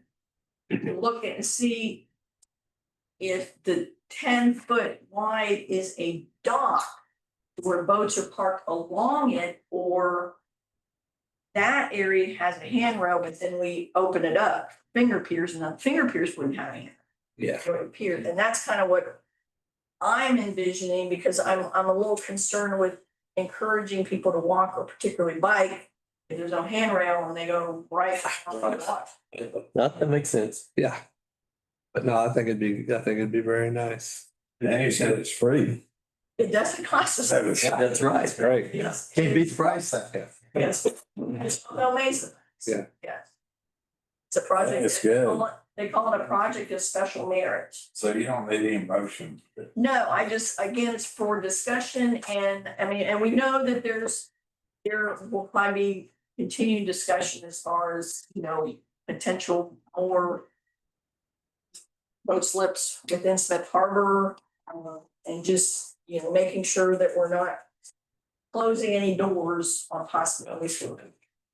you can look at and see if the 10-foot wide is a dock where boats are parked along it, or that area has a handrail, but then we open it up, finger piers, and the finger piers wouldn't have any. Yeah. Pier, and that's kind of what I'm envisioning, because I'm a little concerned with encouraging people to walk or particularly bike. If there's no handrail and they go right on the water. That makes sense. Yeah. But no, I think it'd be very nice. And you said it's free. It doesn't cost us. That's right. Great. Yes. Can't beat the price. Yes. It's amazing. Yeah. Yes. It's a project. It's good. They call it a project of special merit. So you don't need any motion. No, again, it's for discussion, and I mean, and we know that there will probably be continued discussion as far as, potential more boat slips within Smith Harbor, and just, making sure that we're not closing any doors on possibilities.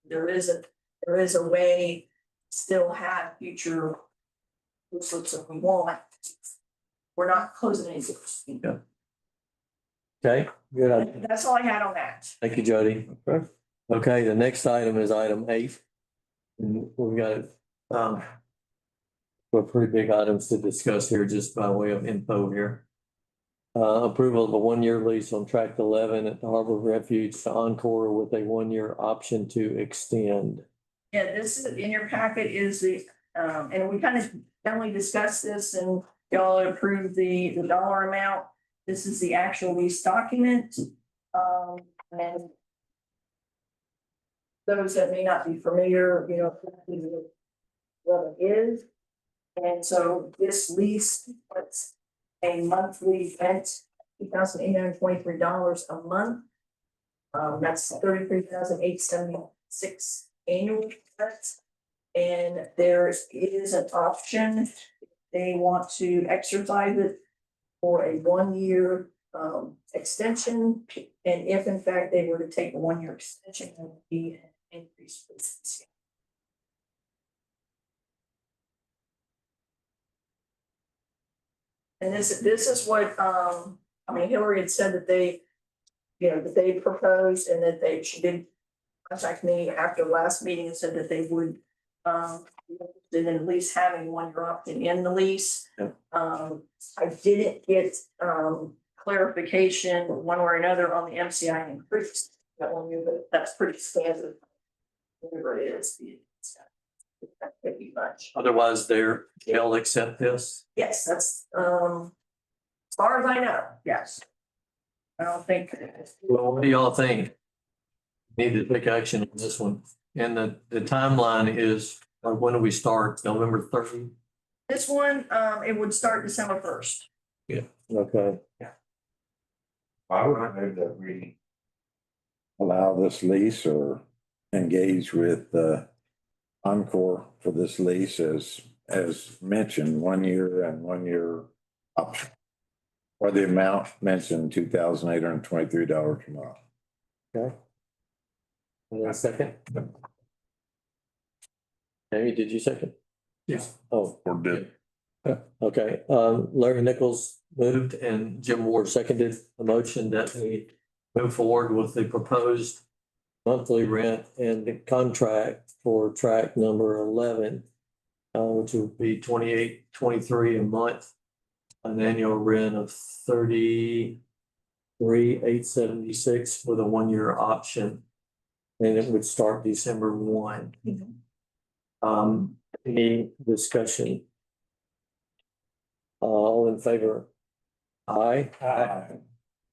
There is a way to still have future boat slips if we want. We're not closing any doors. Yeah. Okay, good. That's all I had on that. Thank you, Jody. Okay, the next item is item 8. And we've got, we're pretty big items to discuss here, just by way of info here. Approval of a 1-year lease on tract 11 at the Harbor Refuge to Encore with a 1-year option to extend. Yeah, this is in your packet is the, and we kind of generally discussed this, and y'all approved the dollar amount. This is the actual lease document. And those that may not be familiar, what it is. And so this lease puts a monthly rent, $2,823 a month. That's $33,876 annual rent. And there is an option, if they want to exercise it for a 1-year extension. And if in fact they were to take a 1-year extension, it would be an increase. And this is what, Hillary had said that they, that they proposed, and that she did contact me after the last meeting and said that they would, then at least having 1-year option in the lease. Yep. I didn't get, clarification one way or another on the MCI increase. That one, but that's pretty standard. Whatever it is. That could be much. Otherwise, they'll accept this. Yes, that's, as far as I know, yes. I don't think. Well, what do y'all think? Need to take action on this one. And the timeline is, when do we start? November 30? This one, it would start December 1st. Okay. I would move that we allow this lease or engage with Encore for this lease as mentioned, 1 year and 1-year option. Or the amount mentioned, $2,823 a month. Okay. And a second? Amy, did you second? Yes. Oh, Or did. okay. Larry Nichols moved and Jim Ward seconded the motion that we move forward with the proposed monthly rent and the contract for tract number 11, which would be $28.23 a month, an annual rent of $33,876 with a 1-year option. And it would start December 1. Any discussion? All in favor? Aye.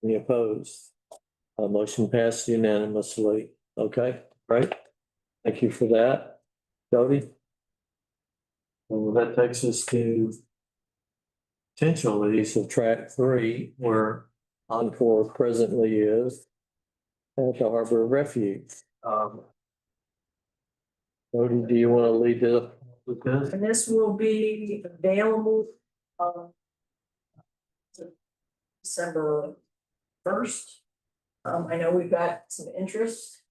Any opposed? Motion passed unanimously. Okay, great. Thank you for that. Jody? Well, that takes us to potential lease of track 3, where Encore presently is at the Harbor Refuge. Jody, do you want to lead up with this? And this will be available, December 1st. I know we've got some interest,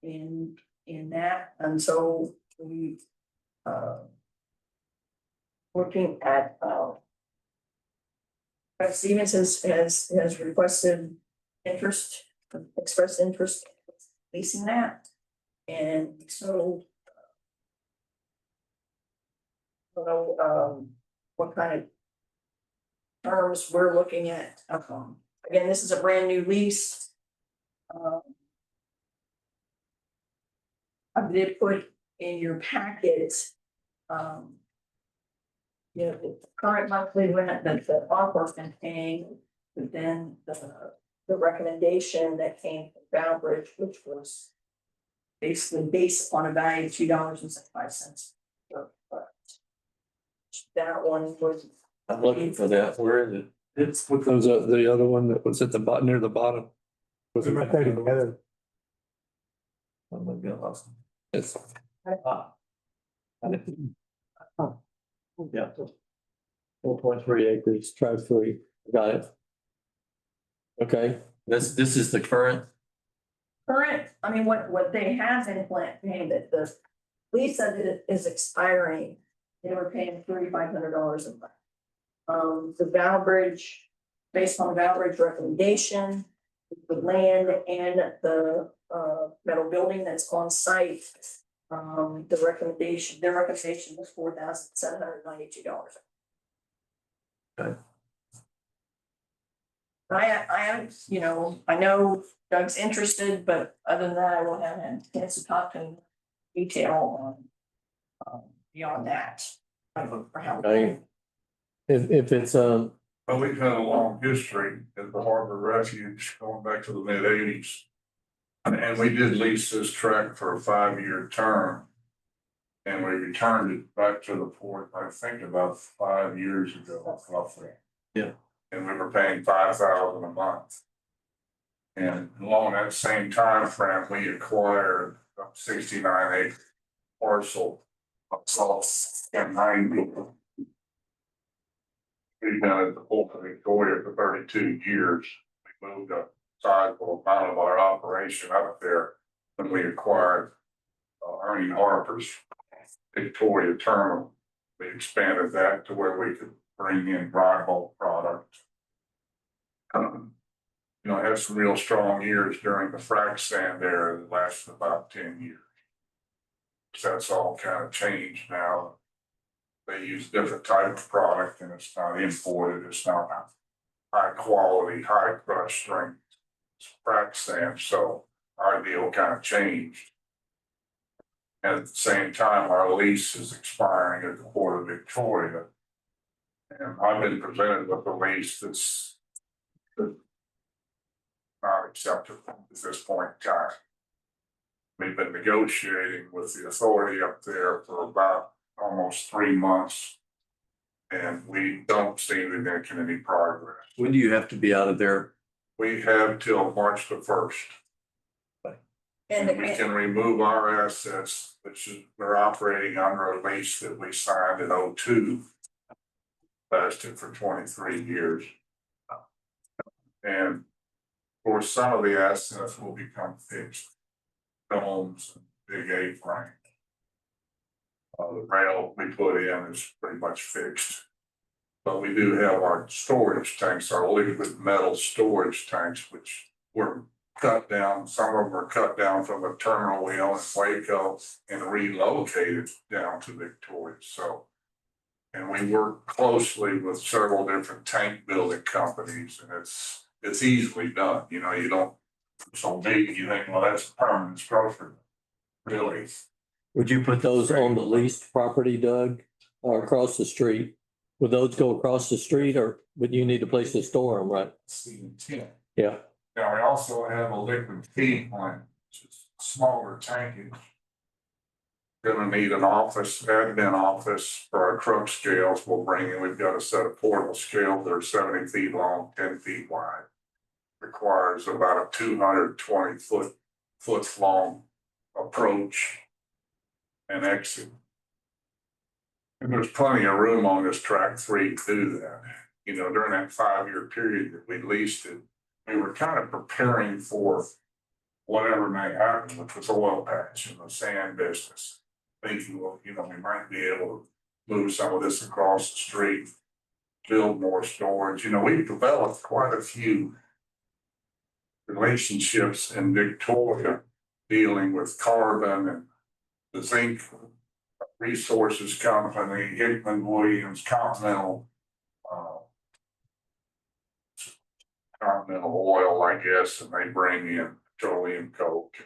in that, and so we, looking at, Brett Stevens has requested interest, expressed interest in leasing that. And so, I don't know, what kind of terms we're looking at. Again, this is a brand new lease. I did put in your packet, the current monthly rent that the Encore's been paying, but then the recommendation that came from Boundbridge, which was basically based on a value of $2.75. That one was. I'm looking for that. Where is it? It's what was the other one that was at the bottom, near the bottom. Was it right there together? Oh my God. It's Yeah. 4.3 acres, track 3. Got it. Okay, this is the current. I mean, what they have been paying, that the lease that it is expiring, they were paying $3,500 a month. The Boundbridge, based on the Boundbridge recommendation, the land and the metal building that's on site, their recommendation was $4,792. Okay. I know Doug's interested, but other than that, I won't have a chance to talk to him in detail on beyond that. For how. Okay. If it's Well, we've had a long history at the Harbor Refuge going back to the mid-80s. And we did lease this tract for a 5-year term. And we returned it back to the port, I think about 5 years ago, roughly. Yeah. And we were paying $5,000 a month. And along that same time frame, we acquired a 69-acre parcel of salt and 90. We've been at the Port of Victoria for 32 years. We moved a sizable amount of our operation up there when we acquired Ernie Harper's Victoria terminal. We expanded that to where we could bring in dry bulk product. Had some real strong years during the frac sand era that lasted about 10 years. So that's all kind of changed now. They use different type of product and it's not imported, it's not high quality, high crush strength frac sand, so our deal kind of changed. And at the same time, our lease is expiring at the Port of Victoria. And I've been presented with a lease that's not acceptable at this point in time. We've been negotiating with the authority up there for about almost 3 months. And we don't seem to be making any progress. when do you have to be out of there? We have till March the 1st. And we can remove our assets, which is, we're operating under a lease that we signed in 2002. Lasted for 23 years. And of course, some of the assets will become fixed. Domes, big A-frame. The rail we put in is pretty much fixed. But we do have our storage tanks, our liquid metal storage tanks, which were cut down. Some of them were cut down from a terminal we own in Waco and relocated down to Victoria. So, and we work closely with several different tank building companies, and it's easily done. You know, you don't, so big, you think, well, that's a permanent structure. Really, Would you put those on the leased property, Doug, or across the street? Would those go across the street or would you need a place to store them, right? That's the intent. Yeah, Now, we also have a liquid feed plant, which is smaller tankage. Gonna need an office, admin office for our truck scales. We'll bring in, we've got a set of portable scales that are 70 feet long, 10 feet wide. Requires about a 220 foot long approach and exit. And there's plenty of room on this track 3 to do that. You know, during that 5-year period that we leased it, we were kind of preparing for whatever may happen with this oil patch and the sand business. Thinking, well, you know, we might be able to move some of this across the street, build more storage. You know, we've developed quite a few relationships in Victoria dealing with carbon and the zinc resources company, Hickman Williams, Continental Oil, I guess, and they bring in petroleum coke.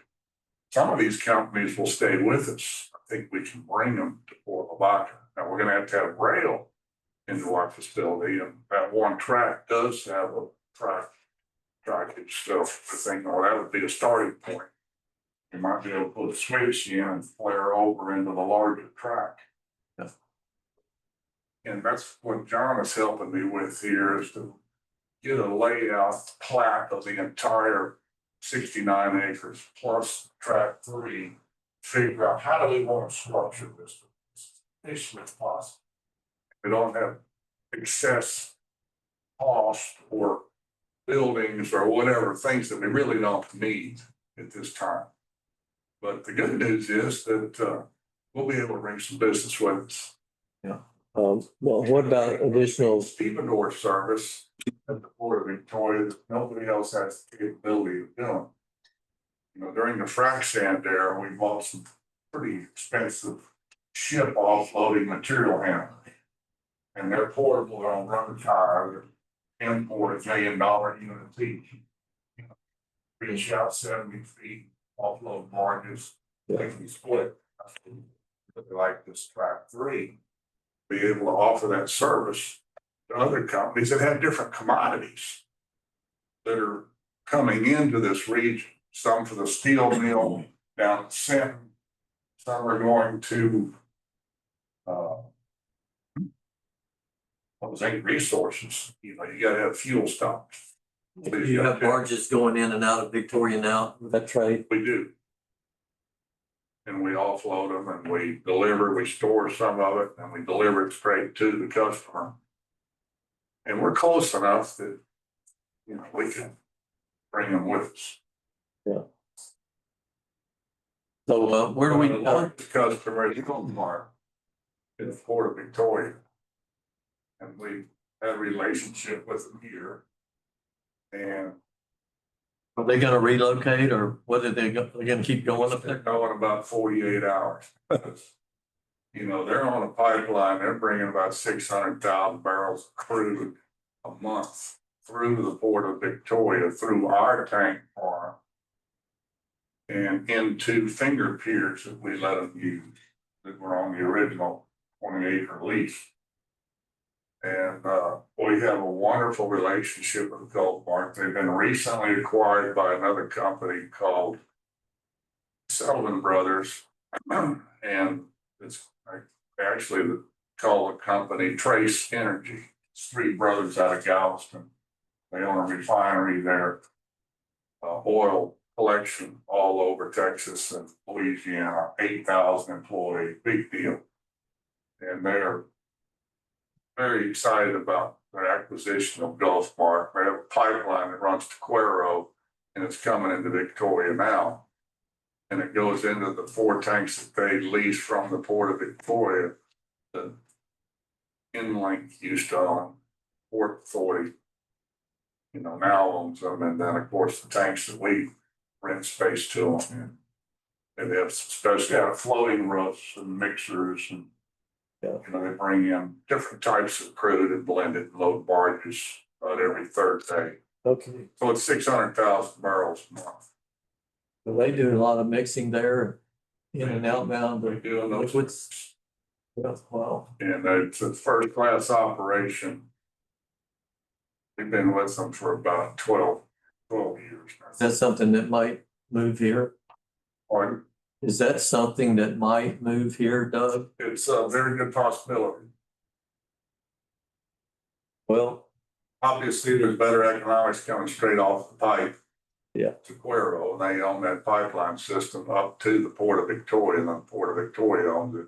Some of these companies will stay with us. I think we can bring them to Port Lavaca. Now, we're gonna have to have rail into our facility, and that one track does have a trackage stuff. I think, well, that would be a starting point. You might be able to put a switch in and flare over into the larger track. Yeah. And that's what John is helping me with here is to get a layout plat of the entire 69 acres plus track 3. Figure out how do we want to structure this efficiently as possible. We don't have excess cost or buildings or whatever, things that we really don't need at this time. But the good news is that we'll be able to bring some business with us. well, what about additional, Stevedore service at the Port of Victoria that nobody else has the capability of doing. You know, during the frac sand era, we bought some pretty expensive ship offloading material handling. And they're portable, they're on rubber tire, they're import $1 million units each. You know, reach out 70 feet, offload barges, they can split. Like this track 3, be able to offer that service to other companies that have different commodities that are coming into this region. Some for the steel mill down at Sinton, some are going to zinc resources. You know, you gotta have fuel stocks. you have barges going in and out of Victoria now with that trade? We do. And we offload them and we deliver, we store some of it and we deliver it straight to the customer. And we're close enough that, you know, we can bring them with us. So, where do we, The customer is Goldmark in the Port of Victoria. And we have a relationship with them here. And are they gonna relocate or what are they gonna keep going up they're there? going about 48 hours. You know, they're on a pipeline, they're bringing about 600,000 barrels of crude a month through the Port of Victoria, through our tank farm. And into finger piers that we let them use, that were on the original 20-acre lease. And we have a wonderful relationship with Goldmark. They've been recently acquired by another company called Sullivan Brothers. And it's actually called the company Trace Energy. It's 3 brothers out of Galveston. They own a refinery there, oil collection all over Texas and Louisiana, 8,000 employees, big deal. And they're very excited about their acquisition of Gulfmark. They have a pipeline that runs to Cuero and it's coming into Victoria now. And it goes into the 4 tanks that they lease from the Port of Victoria that Inlink used to own, Port Authority, you know, now owns them. And then, of course, the tanks that we rent space to them. And they have especially out of floating roofs and mixers and you know, they bring in different types of crude and blend it and load barges about every 3rd day. Okay, So it's 600,000 barrels a month. so they do a lot of mixing there. in and outbound We're of doing those. liquids. Wow. And it's a first class operation. We've been with them for about 12 years Is that something that might move here? now. Is that something that might move here, Doug? It's a very good possibility. Well, Obviously, there's better economics coming straight off the pipe. Yeah. To Cuero, and they own that pipeline system up to the Port of Victoria, and then Port of Victoria owns it.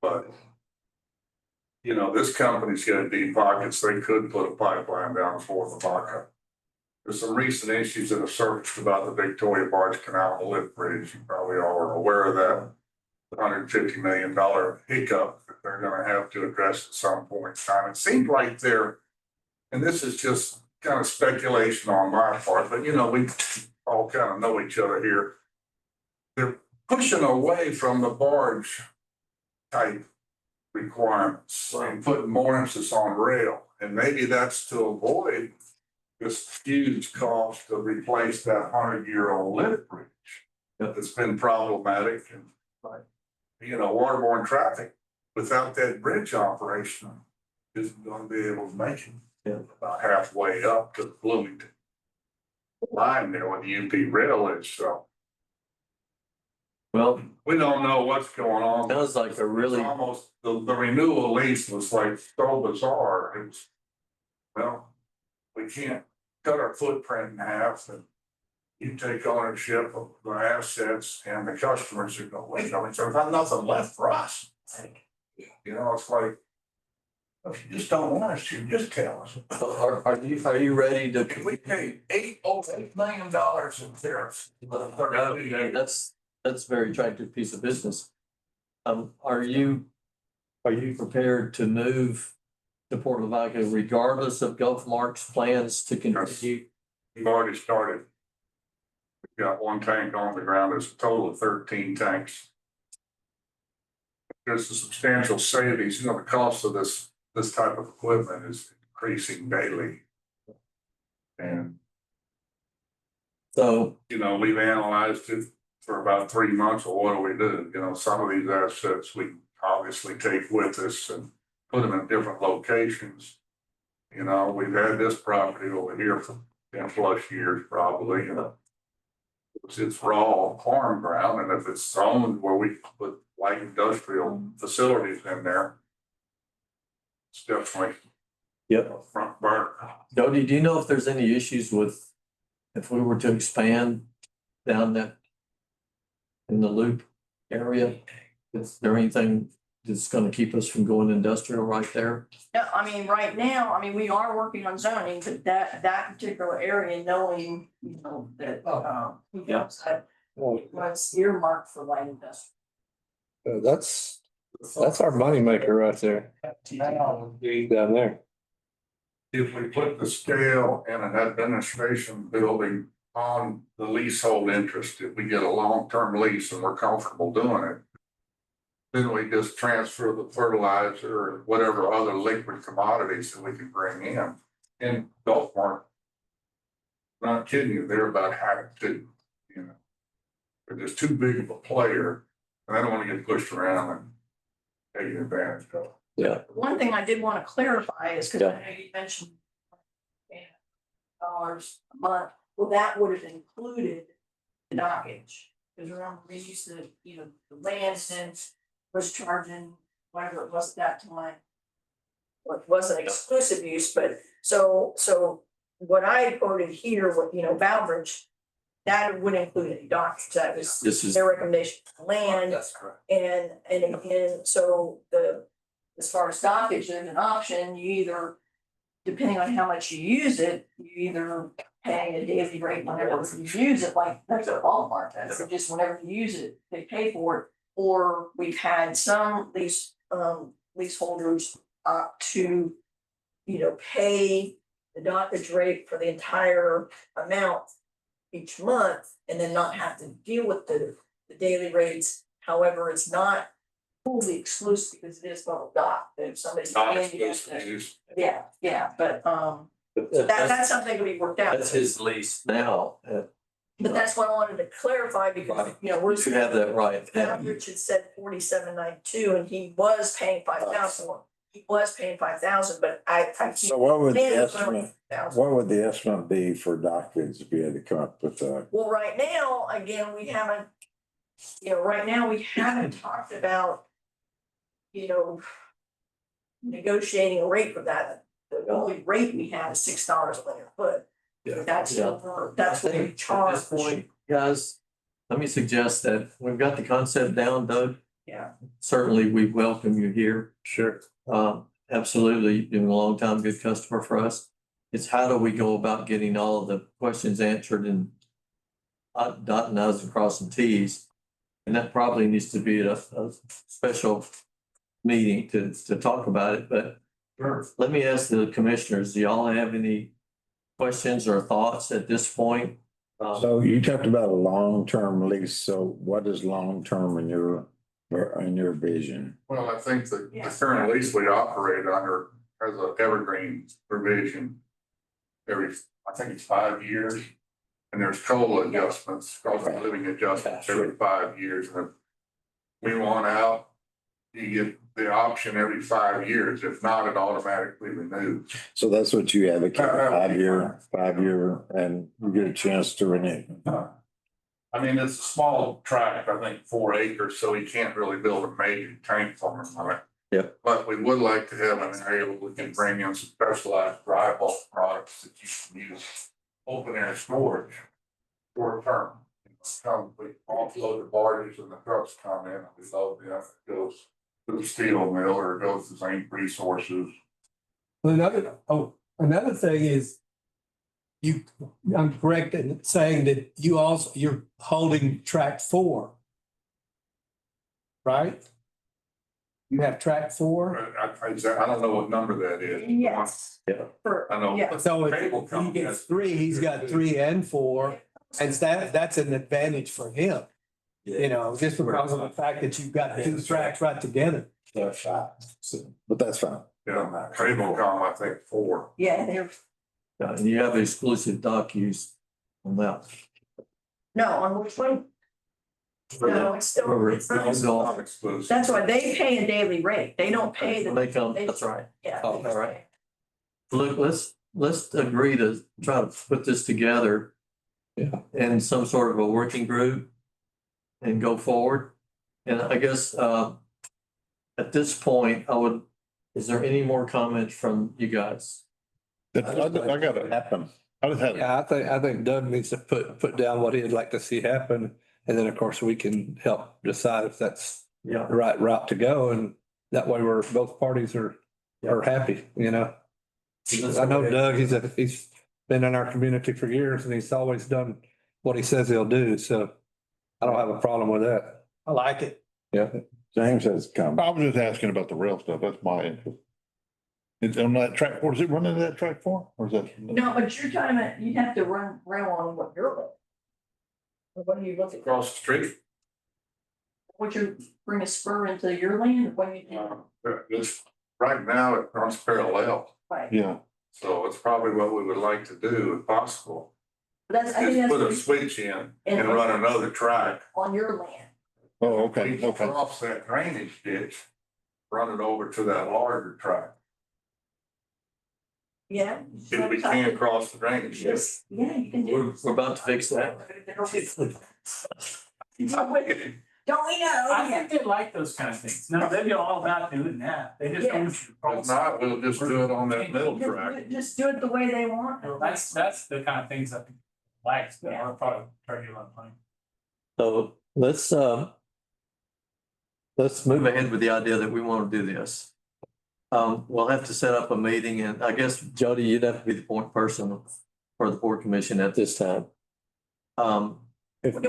But, you know, this company's got deep pockets. They could put a pipeline down Fort Lavaca. There's some recent issues that have surfaced about the Victoria Barge Canal and the Lift Bridge. You probably all are aware of that. The $150 million hiccup that they're gonna have to address at some point in time. It seems like they're, and this is just kind of speculation on my part, but you know, we all kind of know each other here. They're pushing away from the barge type requirements and putting more emphasis on rail. And maybe that's to avoid this huge cost to replace that 100-year-old lift bridge that's been problematic and, you know, waterborne traffic without that bridge operation isn't going to be able to make it. About halfway up to Bloomington line there where the UP rail is, so well, we don't know what's going on. sounds like a really, It's almost, the renewal lease was like so bizarre. It was, well, we can't cut our footprint in half and you take ownership of the assets and the customers are going, wait, I mean, there's nothing left for us. You know, it's like, if you just don't want us to, just tell us. are you ready to? We paid $8 million in tariffs. No, that's a very attractive piece of business. Are you prepared to move to Port Lavaca regardless of GulfMark's plans to continue? We've already started. We've got one tank on the ground. There's a total of 13 tanks. There's a substantial savings. You know, the cost of this type of equipment is increasing daily. And, So, you know, we've analyzed it for about 3 months. Well, what do? You know, some of these assets we obviously take with us and put them in different locations. You know, we've had this property over here for 10+ years probably, you know. It's raw farm ground, and if it's zoned where we put light industrial facilities in there, it's definitely yep. front burner. Jody, do you know if there's any issues with, if we were to expand down that in the loop area? Is there anything that's gonna keep us from going industrial right there? No, I mean, right now, I mean, we are working on zoning, but that particular area, knowing, you know, that, that was earmarked for light industrial. That's our moneymaker right there. Down there. If we put the scale in an administration building on the leasehold interest, if we get a long-term lease and we're comfortable doing it, then we just transfer the fertilizer or whatever other liquid commodities that we can bring in. And GulfMark, not kidding you, they're about having to, you know. They're just too big of a player, and I don't want to get pushed around and taken advantage of. Yeah. One thing I did want to clarify is, because I know you mentioned dollars a month, well, that would have included the dockage. Because remember, we used to, you know, the land sense was charging whatever it was at that time. Well, it wasn't exclusive use, but so what I quoted here, what, you know, Valbridge, that would include any dockage. That was This is, their recommendation for land. that's correct. And so as far as dockage, there's an option, you either, depending on how much you use it, you either pay a daily rate whenever you use it, like that's a ballpark, that's just whenever you use it, they pay for it. Or we've had some leaseholders to, you know, pay the dockage rate for the entire amount each month and then not have to deal with the daily rates. However, it's not fully exclusive because it is public dock, that if somebody's paying you. Yeah, but so that's something to be worked out. That's his lease now. But that's what I wanted to clarify because, you know, we're. You have that right. Richard said 4792 and he was paying 5,000. He was paying 5,000, but I. So what would the Manny was estimate, only 1,000. what would the estimate be for documents if we had to come up with a? Well, right now, again, we haven't, you know, right now, we haven't talked about, you know, negotiating a rate for that. The only rate we have is $6 a linear foot. Yeah. That's, Yeah. that's I what we think charge. At this point, guys, let me suggest that we've got the concept down, Doug. Yeah. Certainly, we welcome you here. Sure. Absolutely, you've been a long time, good customer for us. It's how do we go about getting all of the questions answered and dotting i's and crossing t's? And that probably needs to be a special meeting to talk about it, but let me ask the commissioners, do y'all have any questions or thoughts at this point? So you talked about a long-term lease. So what is long-term in your vision? Well, I think the Yes. current lease we operate under has an evergreen provision. I think it's 5 years. And there's COLA adjustments, cost of living adjustments every 5 years. And if we want out, you get the option every 5 years. If not, it automatically renews. So that's what you advocate, 5 year, and you get a chance to renew. I mean, it's a small tract, I think 4 acres, so you can't really build a major tank farm on it. Yep. But we would like to have an area where we can bring in some specialized dry bulk products that you can use open air storage short term. Come, we offload the barges and the trucks come in, and we load them, it goes to the steel mill or it goes to St. Resources. Another thing is I'm correct in saying that you're holding track 4. Right? You have track 4? I don't know what number that is. Yes. Yeah. For, I know. yeah. So Cable if he company gets has- 3, he's got 3 and 4, and that's an advantage for him. You know, just because of the fact that you've got 2 tracks right together. But that's fine. Yeah, Cablecom, I think 4. Yeah, they're, And you have exclusive dock use on that. no, on which one? No, it's still, Or it's not. it's all- Not exclusive. That's why they pay a daily rate. They don't pay the. They come, that's right. Yeah. Oh, all right. Look, let's agree to try to put this together. Yeah. In some sort of a working group. And go forward. And I guess, at this point, is there any more comments from you guys? I got it happen. Yeah, I think Doug needs to put down what he'd like to see happen. And then, of course, we can help decide if that's Yeah. the right route to go. And that way both parties are happy, you know? I know Doug, he's been in our community for years and he's always done what he says he'll do. So I don't have a problem with that. I like it. Yeah. James has come. I was just asking about the rail stuff. That's my interest. It's on that track 4. Does it run into that track 4 or is that? No, but you're talking about, you have to run on what you're looking. What do you look at? Across the street. Would you bring a spur into your land? What do you do? It's, right now, it runs parallel, Right. Yeah. so it's probably what we would like to do if possible. That's, I think Just put a that's switch in and run another track. on your land. Oh, okay, We okay. cross that drainage ditch, run it over to that larger track. Yeah. If we can cross the drainage ditch. Just, yeah, you can do. We're about to fix that. Don't we know? I think they like those kind of things. No, they'd be all about doing that. They just don't want you to If cross. not, we'll just do it on that middle track. Just do it the way they want. Well, that's the kind of things I think likes, but I'll probably turn you on money. So let's move ahead with the idea that we want to do this. We'll have to set up a meeting and I guess Jody, you'd have to be the point person for the board commission at this time. Do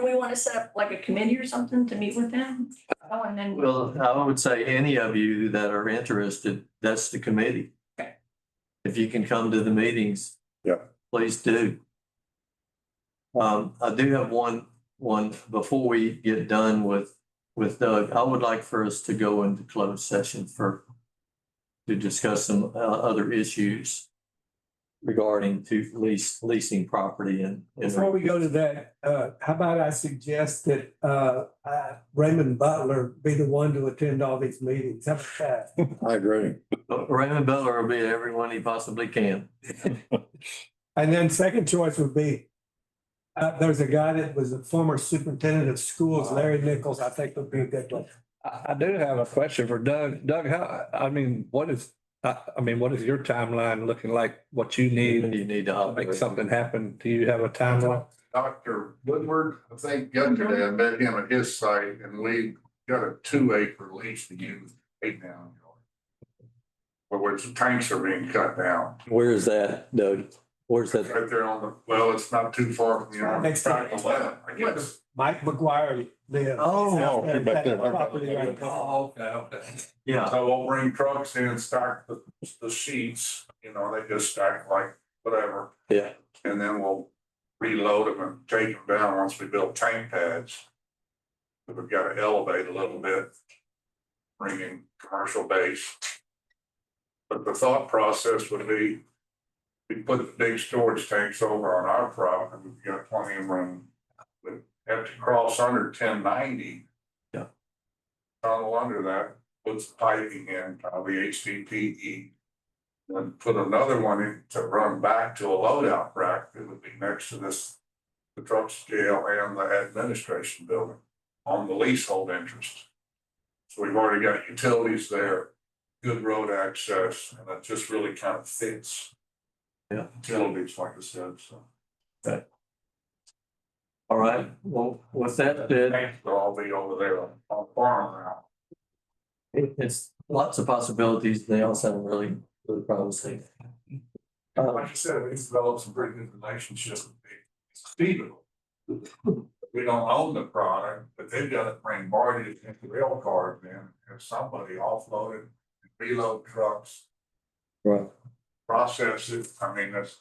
we want to set up like a committee or something to meet with them? Oh, and then. Well, I would say any of you that are interested, that's the committee. Okay. If you can come to the meetings. Yeah. Please do. I do have one before we get done with Doug. I would like for us to go into closed session to discuss some other issues. regarding to leasing property and. Before we go to that, how about I suggest that, Raymond Butler be the one to attend all these meetings? How about that? I agree. Raymond Butler will be at every one he possibly can. And then second choice would be, there's a guy that was a former superintendent of schools, Larry Nichols, I think would be a good one. I do have a question for Doug. Doug, what is your timeline looking like? What you need You need to make something happen? Do you have a timeline? Dr. Woodward, I think yesterday I met him at his site and we got a 2-acre lease to use right now. Where the tanks are being cut down. Where is that, Doug? Where's that? Right there on the, well, it's not too far from the. Next to- Track 11, I guess. Mike McGuire lives. Oh, Out back there. property right there. Okay. Yeah, So we'll bring trucks in and stack the sheets, you know, they just stack like whatever. yeah. And then we'll reload them and take them down once we build tank pads. But we've got to elevate a little bit, bring in commercial base. But the thought process would be, we put the big storage tanks over on our property, we've got plenty of room. We have to cross under 1090. Yeah. Tunnel under that, put some piping in, probably HDPE. Then put another one in to run back to a loadout rack that would be next to this, the truck scale and the administration building on the leasehold interest. So we've already got utilities there, good road access, and it just really kind of fits. Yeah. Utilities, like I said, so. All right, well, with that said, Tanks will all be over there on the farm now. it's lots of possibilities. They all sound really promising. Like you said, we've developed some pretty good relationships with Stephen. We don't own the product, but they've got to bring barges into rail cars in, have somebody offload it, reload trucks, Right. process it, I mean, that's.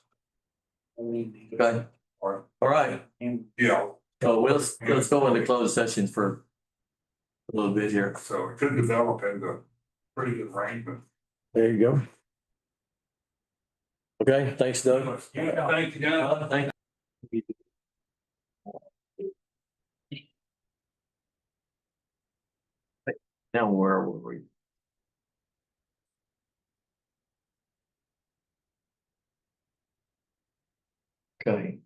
Okay, Or, all right. you know, So let's go into closed sessions for a little bit here. so it could develop into pretty good arrangement. There you go. Okay, thanks, Doug. Yeah, thank you, guys. Thank you. Now, where were we? Okay.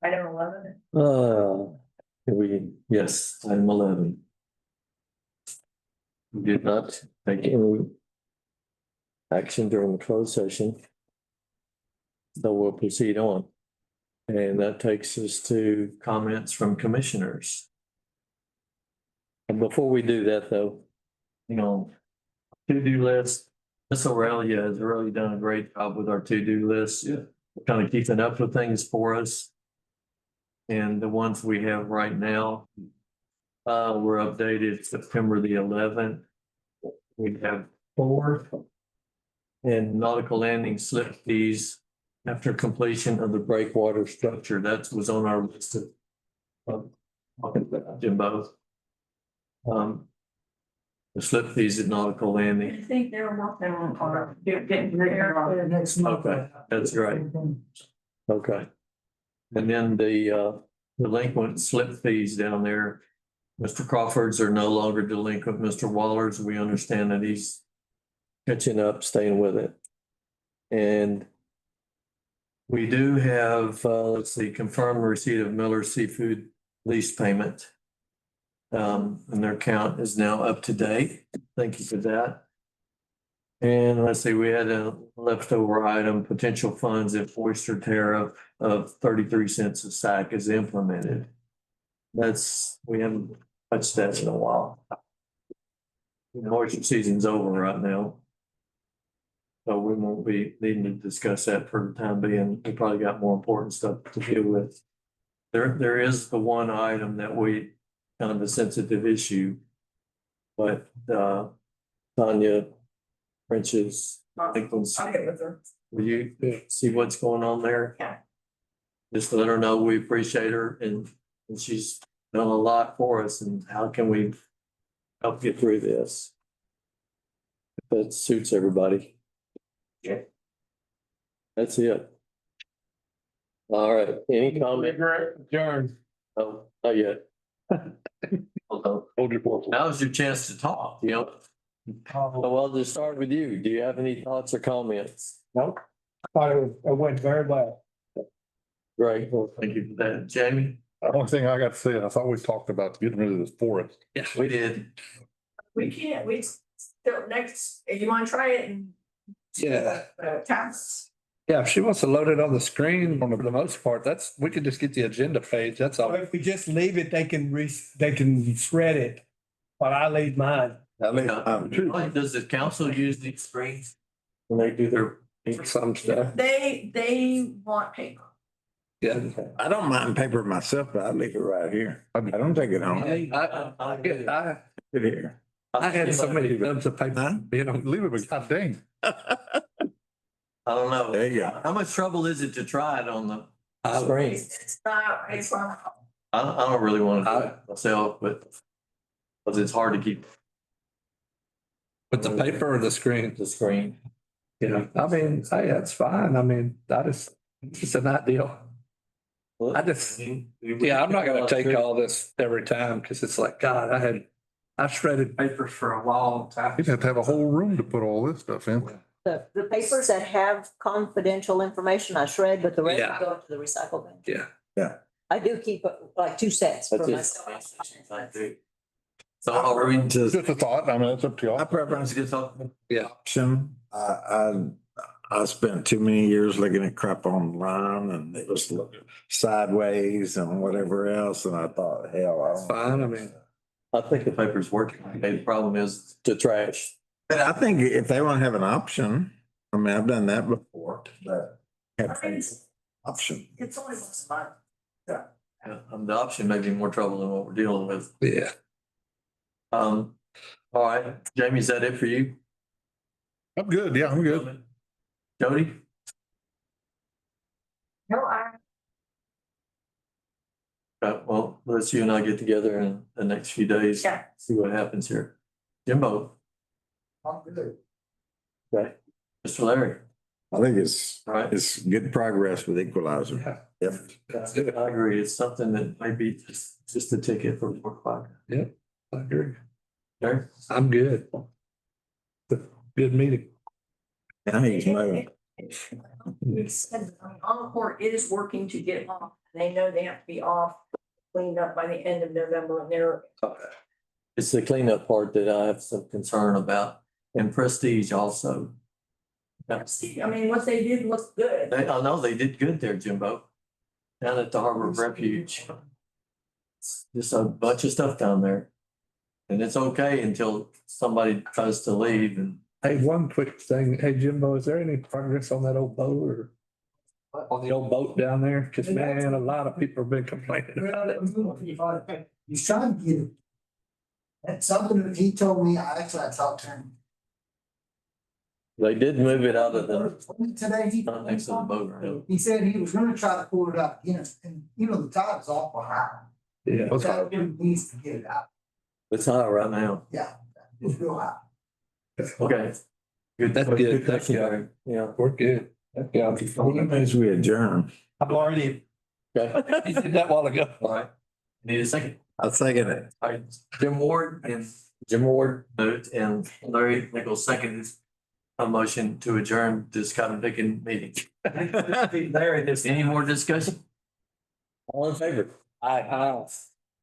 Item 11. Yes, item 11. We did not take any action during the closed session. So we'll proceed on. And that takes us to comments from commissioners. And before we do that, though, to-do list, Ms. Aurelia has really done a great job with our to-do list. Yeah. Kind of keeping up with things for us. And the ones we have right now, were updated September the 11th. We have 4 and nautical landing slip fees after completion of the breakwater structure. That was on our list of Jimbo. The slip fees at nautical landing. I think they're working on getting prepared. Next month. Okay, that's right. Okay. And then the delinquent slip fees down there. Mr. Crawford's are no longer delinquent. Mr. Waller's, we understand that he's catching up, staying with it. And we do have, let's see, confirmed receipt of Miller Seafood lease payment. And their count is now up to date. Thank you for that. And let's see, we had a leftover item, potential funds if oyster tariff of 33 cents a sack is implemented. We haven't touched that in a while. The oyster season's over right now. So we won't be needing to discuss that for the time being. We probably got more important stuff to deal with. There is the one item that we, kind of a sensitive issue. But Tanya French's, I'll get with her. will you see what's going on there? Yeah. Just to let her know we appreciate her and she's done a lot for us, and how can we help get through this? If that suits everybody. That's it. All right, any comment? Adjourn. Oh, not yet. Hold on. Hold your force. Now's your chance to talk, you know. So I'll just start with you. Do you have any thoughts or comments? Nope. Thought it went very well. Great, well, thank you for that. Jamie? The only thing I got to say, I thought we talked about getting rid of this forest. Yeah. We did. We can't, we, still next, if you wanna try it and. Yeah. Tax. Yeah, if she wants to load it on the screen, for the most part, we could just get the agenda page, that's all. If we just leave it, they can shred it, but I leave mine. Does the council use these screens when they do their? Some stuff, They want paper. yeah. I don't mind paper myself, but I leave it right here. I don't take it home. I It here. had so many tubs of paper, you know. Leave it, but god dang. I don't know. There you go. How much trouble is it to try it on the screen? It's not, I don't really want to do it myself, but because it's hard to keep With the paper or the screen? the screen. Yeah, I mean, hey, that's fine. I mean, it's an ideal. I just, yeah, I'm not gonna take all this every time because it's like, God, I've shredded papers for a long time. You'd have to have a whole room to put all this stuff in. The papers that have confidential information I shred, but the rest Yeah. go to the recycle bin. Yeah. Yeah. I do keep like 2 sets for That's myself. it. So are we Just Just a thought, I mean, that's up to my y'all. preference good talk? option. I spent too many years looking at crap online and it was sideways and whatever else. And I thought, hell, I don't. Fine, I mean. I think the paper's working. Okay, the problem is the trash. But I think if they want to have an option, I mean, I've done that before, but have an option. it's only once a month. The option may be more trouble than what we're dealing with. Yeah. All right, Jamie, is that it for you? I'm good, yeah, I'm good. Jody? No, I, Well, let's you and I get together in the next few days. yeah. See what happens here. Jimbo, I'm good. okay, Mr. Larry, I think it's all right? good progress with equalizer. Yeah. Yep. I agree. It's something that might be just a ticket for 4 o'clock. I agree. Okay? I'm good. Good meeting. Now he's moving. We said, Encore is working to get off. They know they have to be off, cleaned up by the end of November and they're. It's the cleanup part that I have some concern about, and Prestige also. See, I mean, what they did looks good. I know they did good there, Jimbo. Down at the Harbor of Refuge. Just a bunch of stuff down there. And it's okay until somebody tries to leave and Hey, one quick thing. Hey, Jimbo, is there any progress on that old boat or on the old boat down there? Cause man, a lot of people have been complaining. He's trying to get it. That's something that he told me, I talked to him. they did move it out of the, Today, he. not next to the boat. No. He said he was gonna try to pull it up, and the tide is awful high. Yeah. So he needs to get it out, It's high right now. yeah, it's real high. Okay. Good. That's good. Thank you, Larry. Yeah. We're good. Yeah. As we adjourn, I've already, Okay. You did that a while ago. All right. Need a second. I'll second it. All right. Jim Ward moved and Larry Nichols seconded a motion to adjourn this kind of picking meeting. Larry, any more discussion? All in favor? Aye.